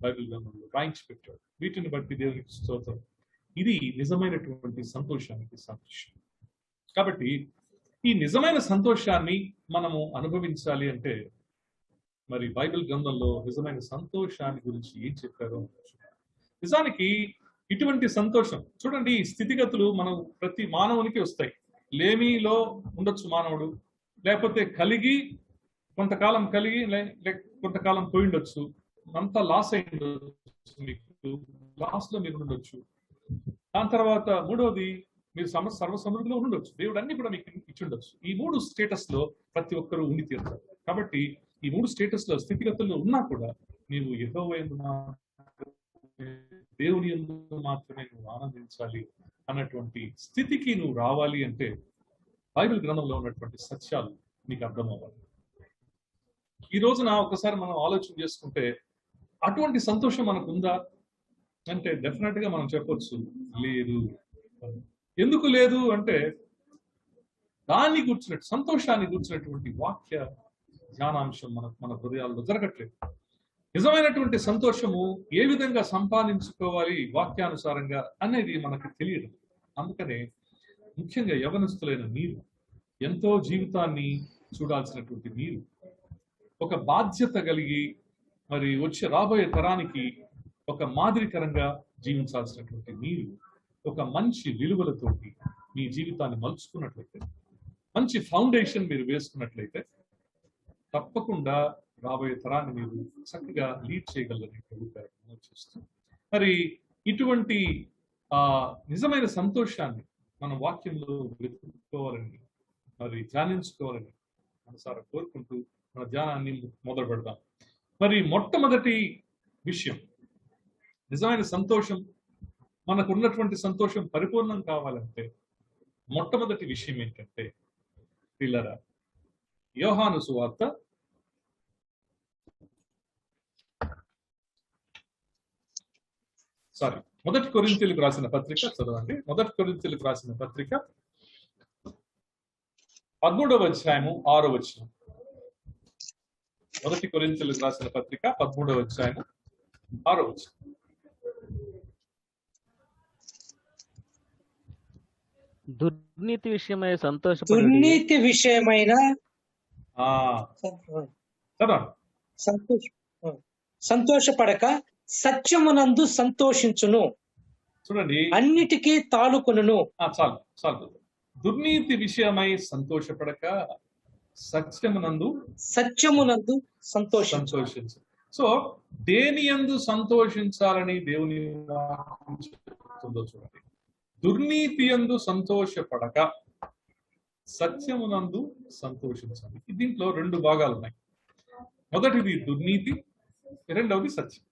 బైబిల్ గ్రంథంలో రాయించి పెట్టాడు. వీటిని బట్టి దేవునికి స్తోత్రం. ఇది నిజమైనటువంటి సంతోషానికి సాదృశ్యం. కాబట్టి ఈ నిజమైన సంతోషాన్ని మనము అనుభవించాలి అంటే, మరి బైబిల్ గ్రంథంలో నిజమైన సంతోషాన్ని గురించి ఏం చెప్పారో నిజానికి ఇటువంటి సంతోషం చూడండి. ఈ స్థితిగతులు మనం ప్రతి మానవునికి వస్తాయి. లేమిలో ఉండొచ్చు మానవుడు, లేకపోతే కలిగి కొంతకాలం కలిగి కొంతకాలం పోయిండొచ్చు, అంతా లాస్ అయిండొచ్చు, మీకు లాస్ లో మీరు ఉండొచ్చు. దాని తర్వాత మూడవది మీరు సర్వ సమృద్ధిలో ఉండొచ్చు. దేవుడు అన్ని కూడా మీకు ఇచ్చిండొచ్చు. ఈ మూడు స్టేటస్ లో ప్రతి ఒక్కరూ ఉండి తీరుతారు. కాబట్టి ఈ మూడు స్టేటస్ లో స్థితిగతుల్లో ఉన్నా కూడా నీవు యెహోవా యందు దేవుని యందు మాత్రమే నువ్వు ఆనందించాలి అన్నటువంటి స్థితికి నువ్వు రావాలి అంటే బైబిల్ గ్రంథంలో ఉన్నటువంటి సత్యాలు నీకు అర్థం అవ్వాలి. ఈ రోజున ఒకసారి మనం ఆలోచన చేసుకుంటే అటువంటి సంతోషం మనకు ఉందా అంటే డెఫినెట్ గా మనం చెప్పొచ్చు, లేదు. ఎందుకు లేదు అంటే, దాన్ని కూర్చున్నట్టు సంతోషాన్ని కూర్చున్నటువంటి వాక్య ధ్యానాంశం మన హృదయాల్లో జరగట్లేదు. నిజమైనటువంటి సంతోషము ఏ విధంగా సంపాదించుకోవాలి వాక్యానుసారంగా అనేది మనకు తెలియదు. అందుకనే ముఖ్యంగా యవనస్తులైన మీరు, ఎంతో జీవితాన్ని చూడాల్సినటువంటి మీరు, ఒక బాధ్యత కలిగి మరి రాబోయే తరానికి ఒక మాదిరికరంగా జీవించాల్సినటువంటి మీరు, ఒక మంచి విలువలతోటి మీ జీవితాన్ని మలుచుకున్నట్లయితే, మంచి ఫౌండేషన్ మీరు వేసుకున్నట్లయితే, తప్పకుండా రాబోయే తరాన్ని మీరు చక్కగా లీడ్ చేయగలరని ప్రభుత్వం చేస్తూ, మరి ఇటువంటి నిజమైన సంతోషాన్ని మన వాక్యంలో వెతుక్కోవాలని, మరి ధ్యానించుకోవాలని మనసారా కోరుకుంటూ మన ధ్యానాన్ని మొదలు పెడదాం. మరి మొట్టమొదటి విషయం, నిజమైన సంతోషం, మనకు ఉన్నటువంటి సంతోషం పరిపూర్ణం కావాలంటే మొట్టమొదటి విషయం ఏంటంటే, పిల్లరా, యోహాను సువార్త 1 కొరింథీయులకు రాసిన పత్రిక చదవండి. 1 కొరింథీయులకు రాసిన పత్రిక 13వ అధ్యాయము 6వ వచనం. 1 కొరింథీయులకు రాసిన పత్రిక 13వ అధ్యాయము 6వ వచనం. దుర్నీతి విషయమై సంతోషపడక సత్యమునందు సంతోషించును. చూడండి, అన్నిటికీ తాళుకొనును. చాలు. దుర్నీతి విషయమై సంతోషపడక సత్యమునందు సంతోషించు. సో దేని యందు సంతోషించాలని దేవుని చెప్తుందో చూడండి. దుర్నీతి యందు సంతోషపడక సత్యమునందు సంతోషించాలి. దీంట్లో 2 భాగాలు ఉన్నాయి. మొదటిది దుర్నీతి, రెండవది సత్యం.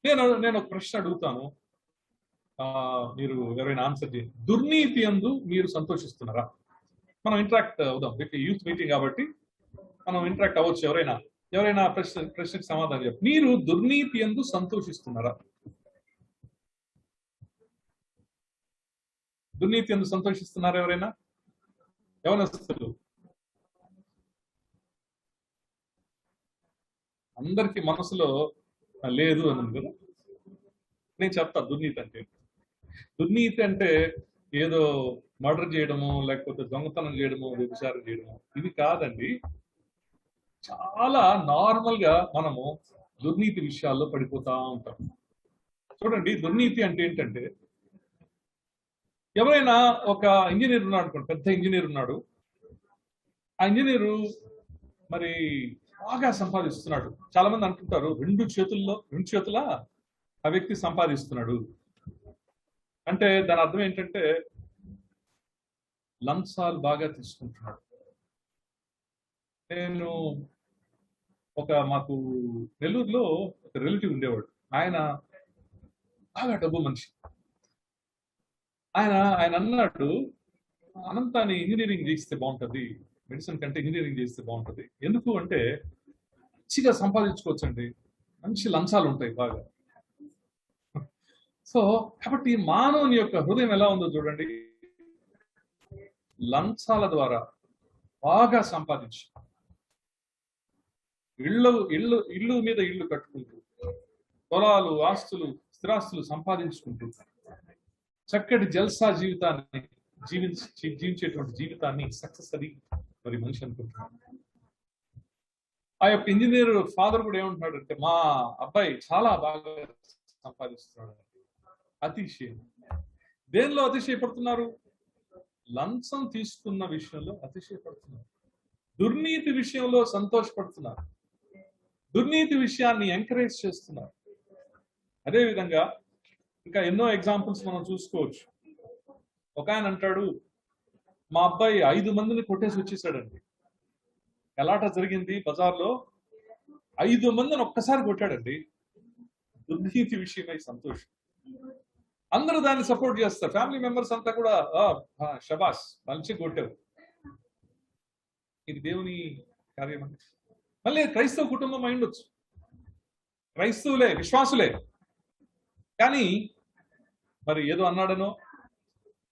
నేను ఒక ప్రశ్న అడుగుతాను, మీరు ఎవరైనా ఆన్సర్ చేయండి. దుర్నీతి యందు మీరు సంతోషిస్తున్నారా? మనం ఇంటరాక్ట్ అవుదాం. యూత్ మీటింగ్ కాబట్టి మనం ఇంటరాక్ట్ అవ్వచ్చు. ఎవరైనా ప్రశ్నకు సమాధానం చెప్పు. మీరు దుర్నీతి యందు సంతోషిస్తున్నారా? దుర్నీతి యందు సంతోషిస్తున్నారా ఎవరైనా? యవనస్తులు అందరికి మనసులో లేదు అని ఉంది కదా. నేను చెప్తా దుర్నీతి అంటే ఏదో మర్డర్ చేయడము, లేకపోతే దొంగతనం చేయడము, వ్యభిచారం చేయడము, ఇది కాదండి. చాలా నార్మల్ గా మనము దుర్నీతి విషయాల్లో పడిపోతా ఉంటాం. చూడండి, దుర్నీతి అంటే ఏంటంటే, ఎవరైనా ఒక ఇంజనీర్ ఉన్నాడు అనుకోండి, పెద్ద ఇంజనీర్ ఉన్నాడు. ఆ ఇంజనీరు మరి బాగా సంపాదిస్తున్నాడు. చాలా మంది అంటుంటారు రెండు చేతుల ఆ వ్యక్తి సంపాదిస్తున్నాడు అంటే దాని అర్థం ఏంటంటే లంచాలు బాగా తీసుకుంటున్నాడు. నేను మాకు నెల్లూరులో ఒక రిలేటివ్ ఉండేవాడు. ఆయన బాగా డబ్బు మనిషి. ఆయన అన్నాడు, అనంతాన్ని ఇంజనీరింగ్ చేస్తే బాగుంటుంది, మెడిసిన్ కంటే ఇంజనీరింగ్ చేస్తే బాగుంటుంది. ఎందుకు అంటే మంచిగా సంపాదించుకోవచ్చండి, మంచి లంచాలు ఉంటాయి బాగా. సో కాబట్టి మానవుని యొక్క హృదయం ఎలా ఉందో చూడండి. లంచాల ద్వారా బాగా సంపాదించి ఇళ్ళు మీద ఇళ్ళు కట్టుకుంటూ, పొలాలు, ఆస్తులు, స్థిరాస్తులు సంపాదించుకుంటూ చక్కటి జల్సా జీవితాన్ని జీవించేటువంటి జీవితాన్ని సక్సెస్ అది మరి మనిషి అనుకుంటున్నాడు. ఆ యొక్క ఇంజనీర్ ఫాదర్ కూడా ఏమంటున్నాడు అంటే, మా అబ్బాయి చాలా బాగా సంపాదిస్తున్నాడు. అతిశయం. దేనిలో అతిశయపడుతున్నారు? లంచం తీసుకున్న విషయంలో అతిశయపడుతున్నారు. దుర్నీతి విషయంలో సంతోషపడుతున్నారు. దుర్నీతి విషయాన్ని ఎంకరేజ్ చేస్తున్నారు. అదేవిధంగా ఇంకా ఎన్నో ఎగ్జాంపుల్స్ మనం చూసుకోవచ్చు. ఒక ఆయన అంటాడు, మా అబ్బాయి 5 మందిని కొట్టేసి వచ్చేసాడండి. ఎలాట జరిగింది బజార్లో, 5 మందిని ఒక్కసారి కొట్టాడండి. దుర్నీతి విషయమై సంతోషం. అందరూ దాన్ని సపోర్ట్ చేస్తారు. ఫ్యామిలీ మెంబర్స్ అంతా కూడా షబాస్, మంచి కొట్టారు. ఇది దేవుని కార్యం అండి. మళ్ళీ క్రైస్తవ కుటుంబం అయి ఉండొచ్చు, క్రైస్తవులే, విశ్వాసులే, కానీ మరి ఏదో అన్నాడనో,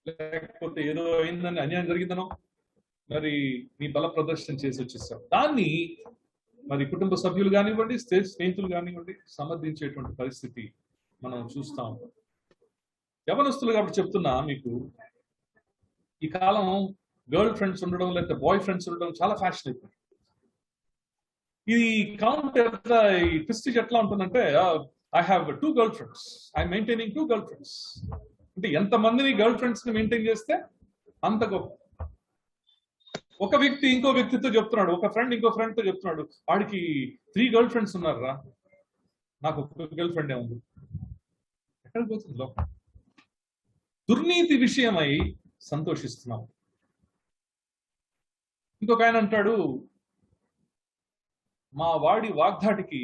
లేకపోతే ఏదో అయిందని, అన్యాయం జరిగిందనో మరి నీ బల ప్రదర్శన చేసి వచ్చేసావు. దాన్ని మరి కుటుంబ సభ్యులు కానివ్వండి, స్నేహితులు కానివ్వండి సమర్థించేటువంటి పరిస్థితి మనం చూస్తా ఉంటాం. యవనస్తులు కాబట్టి చెప్తున్నా మీకు, ఈ కాలం గర్ల్ ఫ్రెండ్స్ ఉండడం లేకపోతే బాయ్ ఫ్రెండ్స్ ఉండడం చాలా ఫ్యాషన్ అయిపోయింది. ఈ కౌంట్ ఎట్లా, ఈ ప్రెస్టీజ్ ఎట్లా ఉంటుందంటే, I have 2 girl friends, I maintaining 2 girl friends. అంటే ఎంతమందిని గర్ల్ ఫ్రెండ్స్ ని మెయింటైన్ చేస్తే అంత గొప్ప. ఒక వ్యక్తి ఇంకో వ్యక్తితో చెప్తున్నాడు, ఒక ఫ్రెండ్ ఇంకో ఫ్రెండ్ తో చెప్తున్నాడు, వాడికి 3 గర్ల్ ఫ్రెండ్స్ ఉన్నారా, నాకు ఒక గర్ల్ ఫ్రెండే ఉంది. ఎక్కడికి పోతుంది లోకం? దుర్నీతి విషయమై సంతోషిస్తున్నాం. ఇంకొక ఆయన అంటాడు, మా వాడి వాగ్దాటికి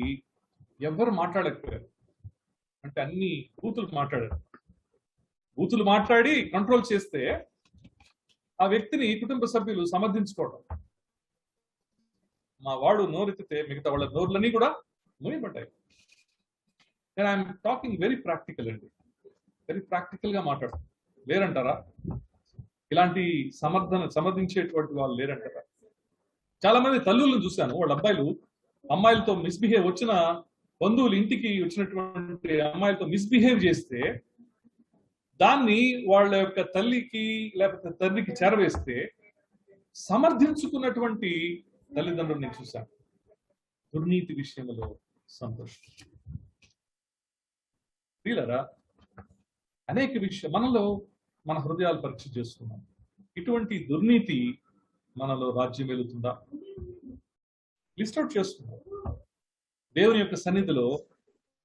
ఎవ్వరు మాట్లాడకపోయారు అంటే అన్ని బూతులు మాట్లాడారు. బూతులు మాట్లాడి కంట్రోల్ చేస్తే ఆ వ్యక్తిని కుటుంబ సభ్యులు సమర్థించుకోవడం. మా వాడు నోరెత్తితే మిగతా వాళ్ళ నోర్లని కూడా మూయబడ్డాయి. నేను ఐఎమ్ టాకింగ్ వెరీ ప్రాక్టికల్ అండి, వెరీ ప్రాక్టికల్ గా మాట్లాడుతాను. లేరంటారా? ఇలాంటి సమర్థించేటువంటి వాళ్ళు లేరంటారా? చాలా మంది తల్లులను చూశాను, వాళ్ళ అమ్మాయిలతో మిస్బిహేవ్, వచ్చిన బంధువులు ఇంటికి వచ్చినటువంటి అమ్మాయిలతో మిస్బిహేవ్ చేస్తే దాన్ని వాళ్ళ యొక్క తల్లికి లేకపోతే తండ్రికి చేరవేస్తే సమర్థించుకున్నటువంటి తల్లిదండ్రులు నేను చూశాను. దుర్నీతి విషయంలో సంతోషం. వీళ్ళరా అనేక విషయం మనలో మన హృదయాలు పరీక్ష చేసుకున్నాం. ఇటువంటి దుర్నీతి మనలో రాజ్యం వెళుతుందా? లిస్ట్ అవుట్ చేసుకున్నాం. దేవుని యొక్క సన్నిధిలో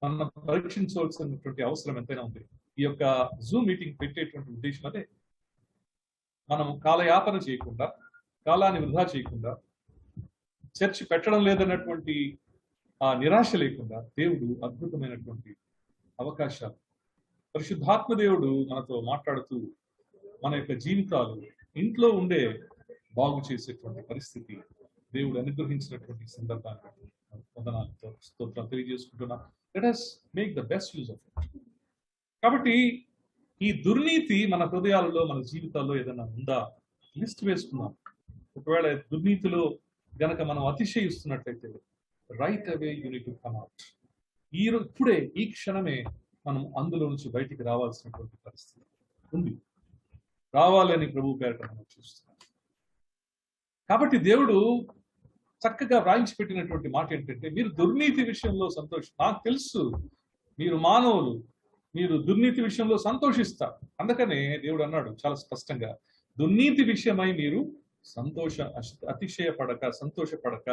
మనం పరీక్షించవలసినటువంటి అవసరం ఎంతైనా ఉంది. ఈ యొక్క జూమ్ మీటింగ్ పెట్టేటువంటి ఉద్దేశం అదే. మనం కాలయాపన చేయకుండా, కాలాన్ని వృధా చేయకుండా, చర్చ్ పెట్టడం లేదన్నటువంటి ఆ నిరాశ లేకుండా దేవుడు అద్భుతమైనటువంటి అవకాశాలు, పరిశుద్ధాత్మ దేవుడు మనతో మాట్లాడుతూ మన యొక్క జీవితాలు, ఇంట్లో ఉండే బాగు చేసేటువంటి పరిస్థితి దేవుడు అనుగ్రహించినటువంటి సందర్భాన్ని వందనాలతో స్తోత్రం తెలియజేసుకుంటున్నా. Let us make the best use of it. కాబట్టి ఈ దుర్నీతి మన హృదయాలలో, మన జీవితాల్లో ఏదైనా ఉందా లిస్ట్ వేసుకున్నాం. ఒకవేళ దుర్నీతిలో గనక మనం అతిశయిస్తున్నట్లయితే right away you need to come out. ఇప్పుడే ఈ క్షణమే మనం అందులో నుంచి బయటికి రావాల్సినటువంటి పరిస్థితి ఉంది. రావాలని ప్రభు పేరట మనం చూస్తున్నాం. కాబట్టి దేవుడు చక్కగా వ్రాయించి పెట్టినటువంటి మాట ఏంటంటే, మీరు దుర్నీతి విషయంలో నాకు తెలుసు మీరు మానవులు, మీరు దుర్నీతి విషయంలో సంతోషిస్తారు. అందుకనే దేవుడు అన్నాడు చాలా స్పష్టంగా, దుర్నీతి విషయమై మీరు అతిశయపడక, సంతోషపడక.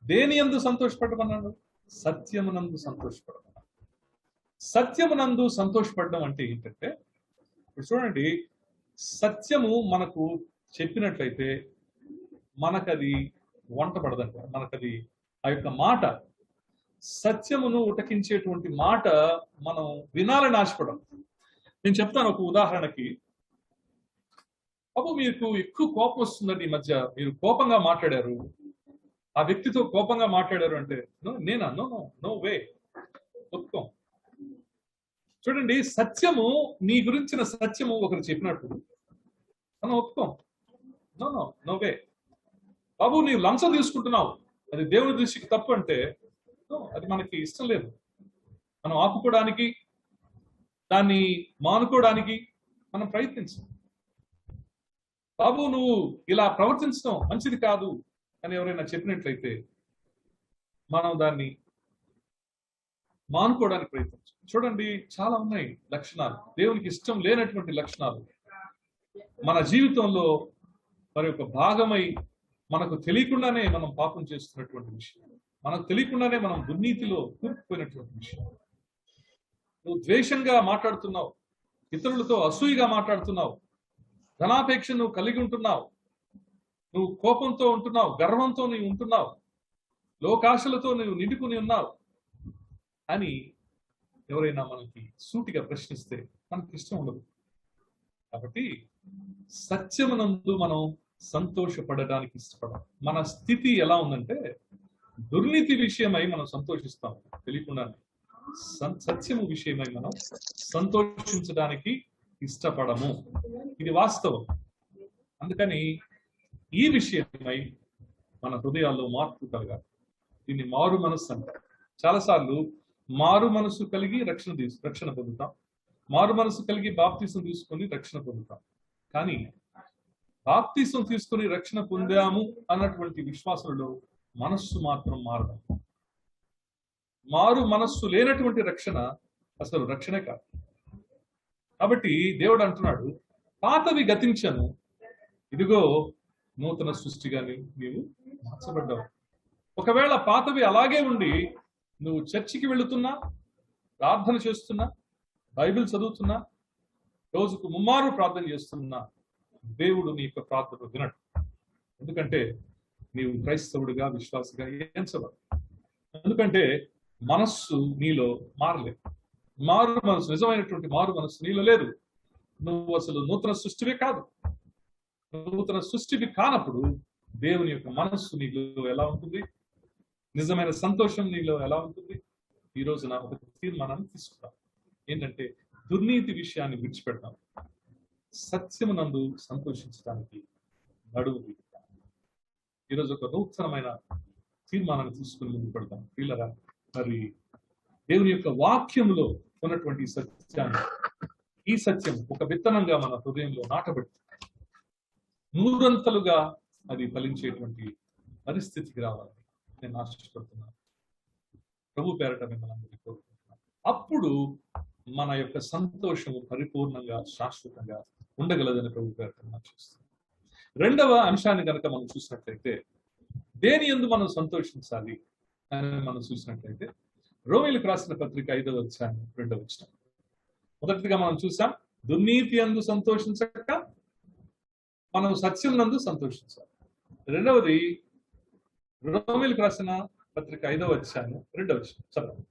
దేని యందు సంతోషపడమన్నాడు? సత్యమునందు సంతోషపడమన్నాడు. సత్యమునందు సంతోషపడడం అంటే ఏంటంటే, ఇప్పుడు చూడండి, సత్యము మనకు చెప్పినట్లయితే మనకది వంట పడదంట. మనకది ఆ యొక్క మాట, సత్యమును ఉటకించేటువంటి మాట మనం వినాలని ఆశపడం. నేను చెప్తాను ఒక ఉదాహరణకి. మీకు ఎక్కువ కోపం వస్తుందండి ఈ మధ్య, మీరు కోపంగా మాట్లాడారు, ఆ వ్యక్తితో కోపంగా మాట్లాడారు అంటే నేనా? నో వే, ఒప్పుకోం. చూడండి, సత్యము, నీ గురించిన సత్యము ఒకరు చెప్పినప్పుడు మనం ఒప్పుకోం. No way. బాబు నీవు లంచం తీసుకుంటున్నావు, అది దేవుని దృష్టికి తప్పు అంటే అది మనకి ఇష్టం లేదు. మనం ఆపుకోవడానికి, దాన్ని మానుకోవడానికి మనం ప్రయత్నించాం. బాబు నువ్వు ఇలా ప్రవర్తించడం మంచిది కాదు అని ఎవరైనా చెప్పినట్లయితే మనం దాన్ని మానుకోవడానికి ప్రయత్నించాం. చూడండి, చాలా ఉన్నాయి లక్షణాలు, దేవునికి ఇష్టం లేనటువంటి లక్షణాలు మన జీవితంలో మరి ఒక భాగమై మనకు తెలియకుండానే మనం పాపం చేస్తున్నటువంటి విషయం, మనకు తెలియకుండానే మనం దుర్నీతిలో కూరుకుపోయినటువంటి విషయం. నువ్వు ద్వేషంగా మాట్లాడుతున్నావు, ఇతరులతో అసూయగా మాట్లాడుతున్నావు, ధనాపేక్ష నువ్వు కలిగి ఉంటున్నావు, నువ్వు కోపంతో ఉంటున్నావు, గర్వంతో నువ్వు ఉంటున్నావు, లోకాశలతో నువ్వు నిండుకుని ఉన్నావు అని ఎవరైనా మనకి సూటిగా ప్రశ్నిస్తే మనకి ఇష్టం ఉండదు. కాబట్టి సత్యమునందు మనం సంతోషపడడానికి ఇష్టపడాలి. మన స్థితి ఎలా ఉందంటే, దుర్నీతి విషయమై మనం సంతోషిస్తాం తెలియకుండానే, సత్యము విషయమై మనం సంతోషించడానికి ఇష్టపడము. ఇది వాస్తవం. అందుకని ఈ విషయమై మన హృదయాల్లో మార్పు కలగాలి. దీన్ని మారు మనస్సు అంటారు. చాలాసార్లు మారు మనసు కలిగి రక్షణ పొందుతాం, మారు మనసు కలిగి బాప్తీసం తీసుకొని రక్షణ పొందుతాం. కానీ బాప్తీసం తీసుకుని రక్షణ పొందాము అన్నటువంటి విశ్వాసంలో మనస్సు మాత్రం మారదు. మారు మనస్సు లేనటువంటి రక్షణ అసలు రక్షణే కాదు. కాబట్టి దేవుడు అంటున్నాడు, పాతవి గతించను, ఇదిగో నూతన సృష్టిగా నీవు మార్చబడ్డావు. ఒకవేళ పాతవి అలాగే ఉండి నువ్వు చర్చికి వెళుతున్నా, ప్రార్థన చేస్తున్నా, బైబిల్ చదువుతున్నా, రోజుకు ముమ్మారు ప్రార్థన చేస్తున్నా, దేవుడు నీ యొక్క ప్రార్థన వినడు. ఎందుకంటే నీవు క్రైస్తవుడిగా, విశ్వాసిగా ఎంచబడు. ఎందుకంటే మనస్సు నీలో మారలేదు. మారు మనసు, నిజమైనటువంటి మారు మనసు నీలో లేదు. నువ్వు అసలు నూతన సృష్టివే కాదు. నూతన సృష్టివి కానప్పుడు దేవుని యొక్క మనస్సు నీలో ఎలా ఉంటుంది? నిజమైన సంతోషం నీలో ఎలా ఉంటుంది? ఈ రోజున ఒక తీర్మానాన్ని తీసుకుంటాం. ఏంటంటే దుర్నీతి విషయాన్ని విడిచిపెడతాం, సత్యమునందు సంతోషించడానికి నడువు తీరుతాం. ఈరోజు ఒక నూతనమైన తీర్మానాన్ని తీసుకుని ముందుకు పెడతాం. పిల్లరా, మరి దేవుని యొక్క వాక్యములో ఉన్నటువంటి సత్యాన్ని, ఈ సత్యం ఒక విత్తనంగా మన హృదయంలో నాటబడి నూరంతలుగా అది ఫలించేటువంటి పరిస్థితికి రావాలని నేను ఆశిస్తున్నాను. ప్రభు పేరట మిమ్మల్ని కోరుకుంటున్నాను. అప్పుడు మన యొక్క సంతోషము పరిపూర్ణంగా, శాశ్వతంగా ఉండగలదని ప్రభు పేరట ఆశిస్తున్నాను. రెండవ అంశాన్ని కనుక మనం చూసినట్లయితే, దేని యందు మనం సంతోషించాలి అని మనం చూసినట్లయితే, రోమీయులకు రాసిన పత్రిక 5వ అధ్యాయం 2వ వచనం. మొదటిగా మనం చూసాం, దుర్నీతి యందు సంతోషించక మనం సత్యం నందు సంతోషించాలి. రెండవది రోమీయులకు రాసిన పత్రిక 5వ అధ్యాయం 2వ వచనం. చదవండి.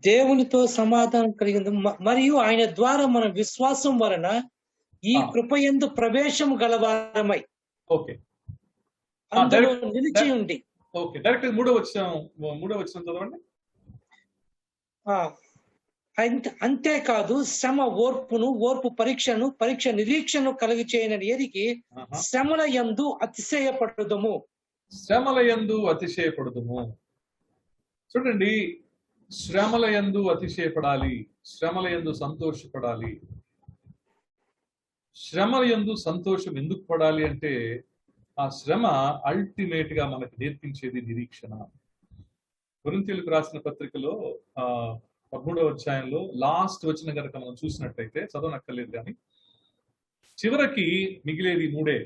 దేవునితో సమాధానం కలిగింది మరియు ఆయన ద్వారా మన విశ్వాసం వలన ఈ కృపయందు ప్రవేశం గలవారమై ఓకే అందులో నిలిచి ఉండి. ఓకే, డైరెక్ట్ మూడో వచనం చదవండి. అంతేకాదు శ్రమ ఓర్పు పరీక్ష నిరీక్షను కలిగి చేయనని ఎరిగి శ్రమల యందు అతిశయపడదుము. చూడండి, శ్రమల యందు అతిశయపడాలి, శ్రమల యందు సంతోషపడాలి. శ్రమల యందు సంతోషం ఎందుకు పడాలి అంటే ఆ శ్రమ అల్టిమేట్ గా మనకు నేర్పించేది నిరీక్షణ. కొరింథీయులకు రాసిన పత్రికలో 13వ అధ్యాయంలో లాస్ట్ వచనం కనుక మనం చూసినట్లయితే, చదవనక్కర్లేదు కానీ చివరికి మిగిలేది 3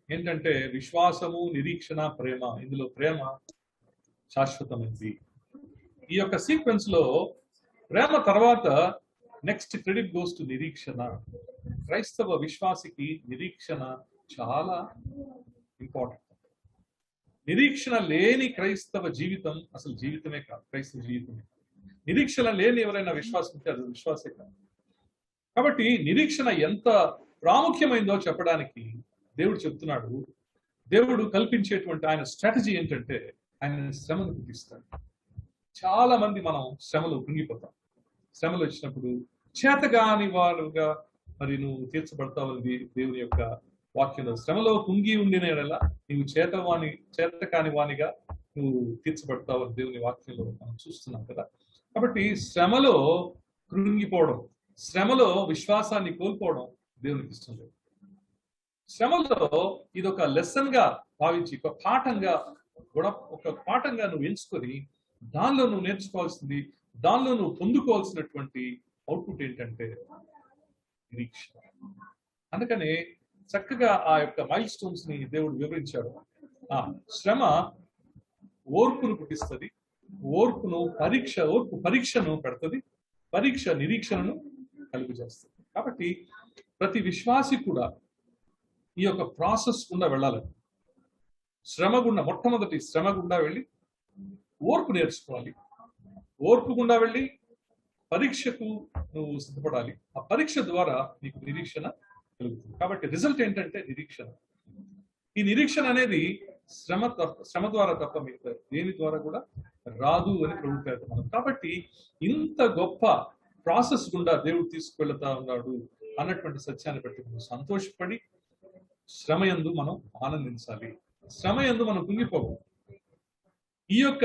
ఏంటంటే విశ్వాసము, నిరీక్షణ, ప్రేమ. ఇందులో ప్రేమ శాశ్వతమైంది. ఈ యొక్క సీక్వెన్స్ లో ప్రేమ తర్వాత నెక్స్ట్ క్రెడిట్ గోస్ టు నిరీక్షణ. క్రైస్తవ విశ్వాసికి నిరీక్షణ చాలా ఇంపార్టెంట్. నిరీక్షణ లేని క్రైస్తవ జీవితం అసలు జీవితమే కాదు, క్రైస్తవ జీవితమే. నిరీక్షణ లేని ఎవరైనా విశ్వాసం ఉంటే అది విశ్వాసే కాదు. కాబట్టి నిరీక్షణ ఎంత ప్రాముఖ్యమైందో చెప్పడానికి దేవుడు చెప్తున్నాడు. దేవుడు కల్పించేటువంటి ఆయన స్ట్రాటజీ ఏంటంటే ఆయన శ్రమను గుర్తిస్తాడు. చాలా మంది మనం శ్రమలో కృంగిపోతాం. శ్రమలు వచ్చినప్పుడు చేతగాని వారుగా మరి నువ్వు తీర్చబడతావని దేవుని యొక్క వాక్యంలో. శ్రమలో కుంగి ఉండిన నీవు చేతకాని వానిగా నువ్వు తీర్చబడతావని దేవుని వాక్యంలో మనం చూస్తున్నాం కదా. కాబట్టి శ్రమలో కృంగిపోవడం, శ్రమలో విశ్వాసాన్ని కోల్పోవడం దేవునికి ఇష్టం లేదు. శ్రమలో ఇదొక లెసన్ గా భావించి ఒక పాఠంగా నువ్వు ఎంచుకొని దానిలో నువ్వు నేర్చుకోవాల్సింది, దానిలో నువ్వు పొందుకోవాల్సినటువంటి అవుట్పుట్ ఏంటంటే నిరీక్షణ. అందుకనే చక్కగా ఆ యొక్క మైల్ స్టోన్స్ ని దేవుడు వివరించాడు. శ్రమ ఓర్పును పుట్టిస్తుంది, ఓర్పు పరీక్షను పెడుతుంది, పరీక్ష నిరీక్షణను కలుగు చేస్తుంది. కాబట్టి ప్రతి విశ్వాసి కూడా ఈ యొక్క ప్రాసెస్ గుండా వెళ్ళాలని, మొట్టమొదటి శ్రమ గుండా వెళ్ళి ఓర్పు నేర్చుకోవాలి, ఓర్పు గుండా వెళ్ళి పరీక్షకు నువ్వు సిద్ధపడాలి. ఆ పరీక్ష ద్వారా నీకు నిరీక్షణ కలుగుతుంది. కాబట్టి రిజల్ట్ ఏంటంటే నిరీక్షణ. ఈ నిరీక్షణ అనేది శ్రమ ద్వారా తప్ప మీకు దేని ద్వారా కూడా రాదు అని ప్రభుత్వం మనం. కాబట్టి ఇంత గొప్ప ప్రాసెస్ గుండా దేవుడు తీసుకువెళ్తా ఉన్నాడు అన్నటువంటి సత్యాన్ని బట్టి మనం సంతోషపడి శ్రమయందు మనం ఆనందించాలి, శ్రమయందు మనం కుంగిపోవాలి. ఈ యొక్క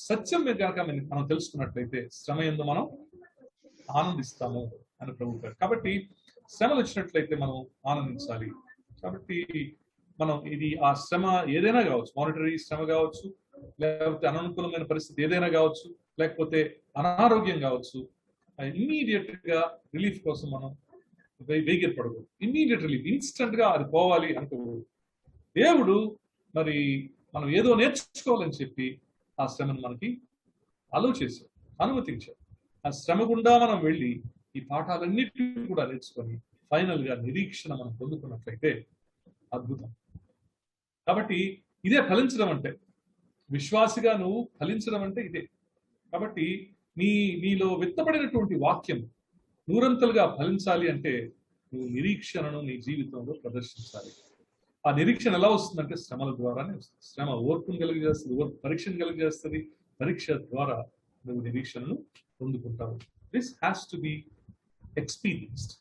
సత్యం మీద కనుక మనం తెలుసుకున్నట్లయితే శ్రమయందు మనం ఆనందిస్తాము అని ప్రభుత్వం. కాబట్టి శ్రమలు వచ్చినట్లయితే మనం ఆనందించాలి. కాబట్టి మనం ఆ శ్రమ ఏదైనా కావచ్చు, మానిటరీ శ్రమ కావచ్చు, లేకపోతే అననుకూలమైన పరిస్థితి ఏదైనా కావచ్చు, లేకపోతే అనారోగ్యం కావచ్చు, ఇమ్మీడియట్ గా రిలీఫ్ కోసం మనం వేగిరపడకూడదు. ఇమ్మీడియట్ రిలీఫ్, ఇన్స్టెంట్ గా అది పోవాలి అనుకోకూడదు. దేవుడు మరి మనం ఏదో నేర్చుకోవాలని చెప్పి ఆ శ్రమను మనకి చేశాడు, అనుమతించాడు. ఆ శ్రమ గుండా మనం వెళ్ళి ఈ పాఠాలన్నిటినీ కూడా నేర్చుకొని ఫైనల్ గా నిరీక్షణ మనం పొందుకున్నట్లయితే అద్భుతం. కాబట్టి ఇదే ఫలించడం అంటే, విశ్వాసిగా నువ్వు ఫలించడం అంటే ఇదే. కాబట్టి నీలో విత్తబడినటువంటి వాక్యం నూరంతలుగా ఫలించాలి అంటే నువ్వు నిరీక్షణను నీ జీవితంలో ప్రదర్శించాలి. ఆ నిరీక్షణ ఎలా వస్తుందంటే శ్రమల ద్వారానే వస్తుంది. శ్రమ ఓర్పును కలిగజేస్తుంది, ఓర్పు పరీక్షను కలిగజేస్తుంది, పరీక్ష ద్వారా నువ్వు నిరీక్షణను పొందుకుంటావు. This has to be experienced.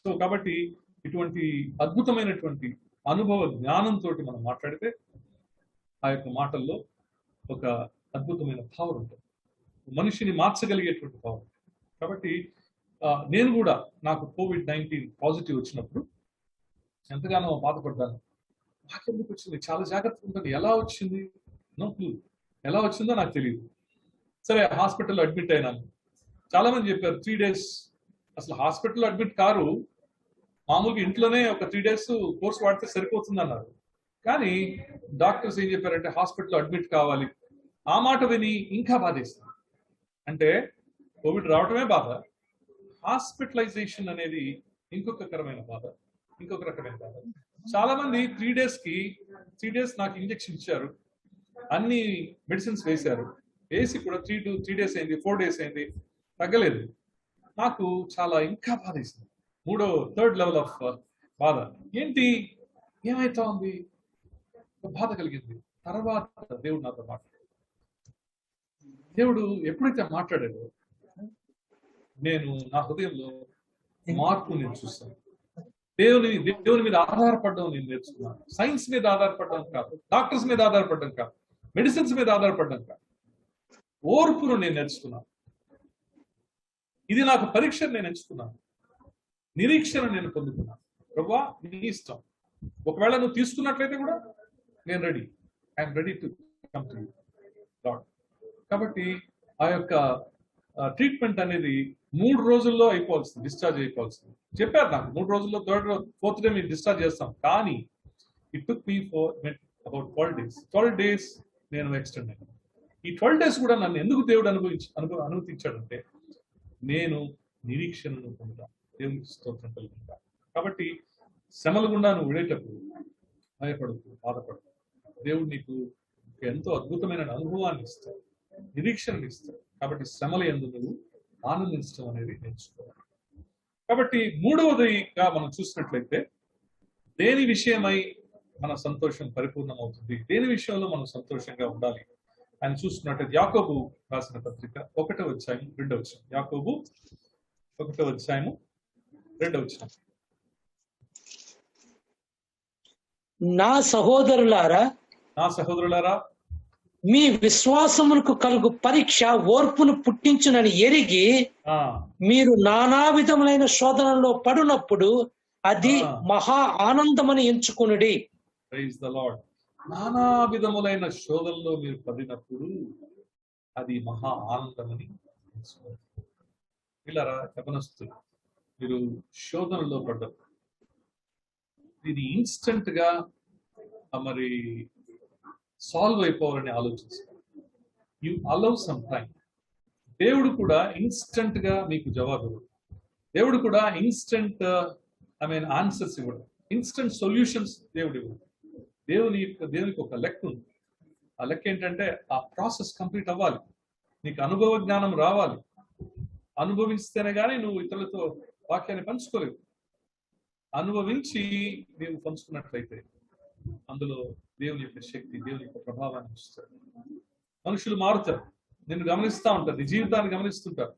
So కాబట్టి ఇటువంటి అద్భుతమైనటువంటి అనుభవ జ్ఞానంతో మనం మాట్లాడితే ఆ యొక్క మాటల్లో ఒక అద్భుతమైన పవర్ ఉంటుంది, మనిషిని మార్చగలిగేటువంటి పవర్. కాబట్టి నేను కూడా నాకు COVID-19 పాజిటివ్ వచ్చినప్పుడు ఎంతగానో బాధపడ్డాను. నాకెందుకు వచ్చింది, చాలా జాగ్రత్తగా ఉంటుంది, ఎలా వచ్చింది, నో క్లూ, ఎలా వచ్చిందో నాకు తెలియదు. సరే, హాస్పిటల్లో అడ్మిట్ అయినాను. చాలా మంది చెప్పారు 3 days, అసలు హాస్పిటల్లో అడ్మిట్ కారు, మామూలుగా ఇంట్లోనే ఒక 3 days కోర్స్ వాడితే సరిపోతుంది అన్నారు. కానీ డాక్టర్స్ ఏం చెప్పారంటే హాస్పిటల్లో అడ్మిట్ కావాలి. ఆ మాట విని ఇంకా బాధేస్తుంది. అంటే కోవిడ్ రావటమే బాధ, హాస్పిటలైజేషన్ అనేది ఇంకొక రకమైన బాధ. చాలా మంది 3 days నాకు ఇంజెక్షన్ ఇచ్చారు, అన్ని మెడిసిన్స్ వేశారు, వేసి కూడా 3 days అయింది, 4 days అయింది, తగ్గలేదు. నాకు చాలా ఇంకా బాధ వేసింది. థర్డ్ లెవెల్ ఆఫ్ బాధ. ఏంటి, ఏమైతా ఉంది, బాధ కలిగింది. తర్వాత దేవుడు నాతో మాట్లాడాడు. దేవుడు ఎప్పుడైతే మాట్లాడాడో నేను నా హృదయంలో మార్పు నేను చూస్తాను. దేవుని మీద ఆధారపడడం నేను నేర్చుకున్నాను. సైన్స్ మీద ఆధారపడడం కాదు, డాక్టర్స్ మీద ఆధారపడడం కాదు, మెడిసిన్స్ మీద ఆధారపడడం కాదు, ఓర్పును నేను నేర్చుకున్నాను. ఇది నాకు పరీక్ష నేను ఎంచుకున్నాను. నిరీక్షణ నేను పొందుకున్నాను. ప్రభువా నీ ఇష్టం, ఒకవేళ నువ్వు తీసుకున్నట్లయితే కూడా నేను ready, I'm ready to come to you lord. కాబట్టి ఆ యొక్క ట్రీట్మెంట్ అనేది 3 రోజుల్లో అయిపోవాల్సింది, డిశ్చార్జ్ అయిపోవాల్సింది. చెప్పారు నాకు 3 రోజుల్లో, 4th డే మీరు డిశ్చార్జ్ చేస్తాం. కానీ it took me about 12 days. 12 days నేను ఎక్స్టెండ్ అయ్యాను. ఈ 12 days కూడా నన్ను ఎందుకు దేవుడు అనుమతించాడంటే నేను నిరీక్షణను పొందుతాను. దేవునికి స్తోత్రం కలుగుతా. కాబట్టి శ్రమల గుండా నువ్వు విడేటప్పుడు భయపడకు, బాధపడకు. దేవుడు నీకు ఎంతో అద్భుతమైన అనుభవాన్ని ఇస్తాడు, నిరీక్షణను ఇస్తాడు. కాబట్టి శ్రమల యందు నువ్వు ఆనందించడం అనేది నేర్చుకోవాలి. కాబట్టి 3వదిగా మనం చూసినట్లయితే దేని విషయమై మన సంతోషం పరిపూర్ణమవుతుంది, దేని విషయంలో మనం సంతోషంగా ఉండాలి అని చూస్తున్నట్లయితే యాకోబు రాసిన పత్రిక 1వ అధ్యాయం 2వ వచనం. యాకోబు 1వ అధ్యాయము 2వ వచనం. నా సహోదరులారా మీ విశ్వాసములకు కలుగు పరీక్ష ఓర్పును పుట్టించునని ఎరిగి మీరు నానా విధములైన శోధనలో పడినప్పుడు అది మహా ఆనందమని ఎంచుకొనుడి. Praise the Lord. నానా విధములైన శోధనలో మీరు పడినప్పుడు అది మహా ఆనందమని ఎంచుకోండి. పిల్లరా, యవనస్తులు, మీరు శోధనలో పడ్డారు. ఇది ఇన్స్టెంట్ గా మరి సాల్వ్ అయిపోవాలని ఆలోచిస్తారు. You allow some time. దేవుడు కూడా ఇన్స్టెంట్ గా మీకు జవాబు ఇవ్వడు. దేవుడు కూడా ఇన్స్టెంట్ ఆన్సర్స్ ఇవ్వడు, ఇన్స్టెంట్ సొల్యూషన్స్ దేవుడు ఇవ్వడు. దేవునికి ఒక లెక్క ఉంది. ఆ లెక్క ఏంటంటే ఆ ప్రాసెస్ కంప్లీట్ అవ్వాలి, నీకు అనుభవ జ్ఞానం రావాలి. అనుభవిస్తేనే కానీ నువ్వు ఇతరులతో వాక్యాన్ని పంచుకోలేవు. అనుభవించి నీవు పంచుకున్నట్లయితే అందులో దేవుని యొక్క శక్తి, దేవుని యొక్క ప్రభావాన్ని ఇస్తారు. మనుషులు మారుతారు, నిన్ను గమనిస్తూ ఉంటారు, నీ జీవితాన్ని గమనిస్తుంటారు.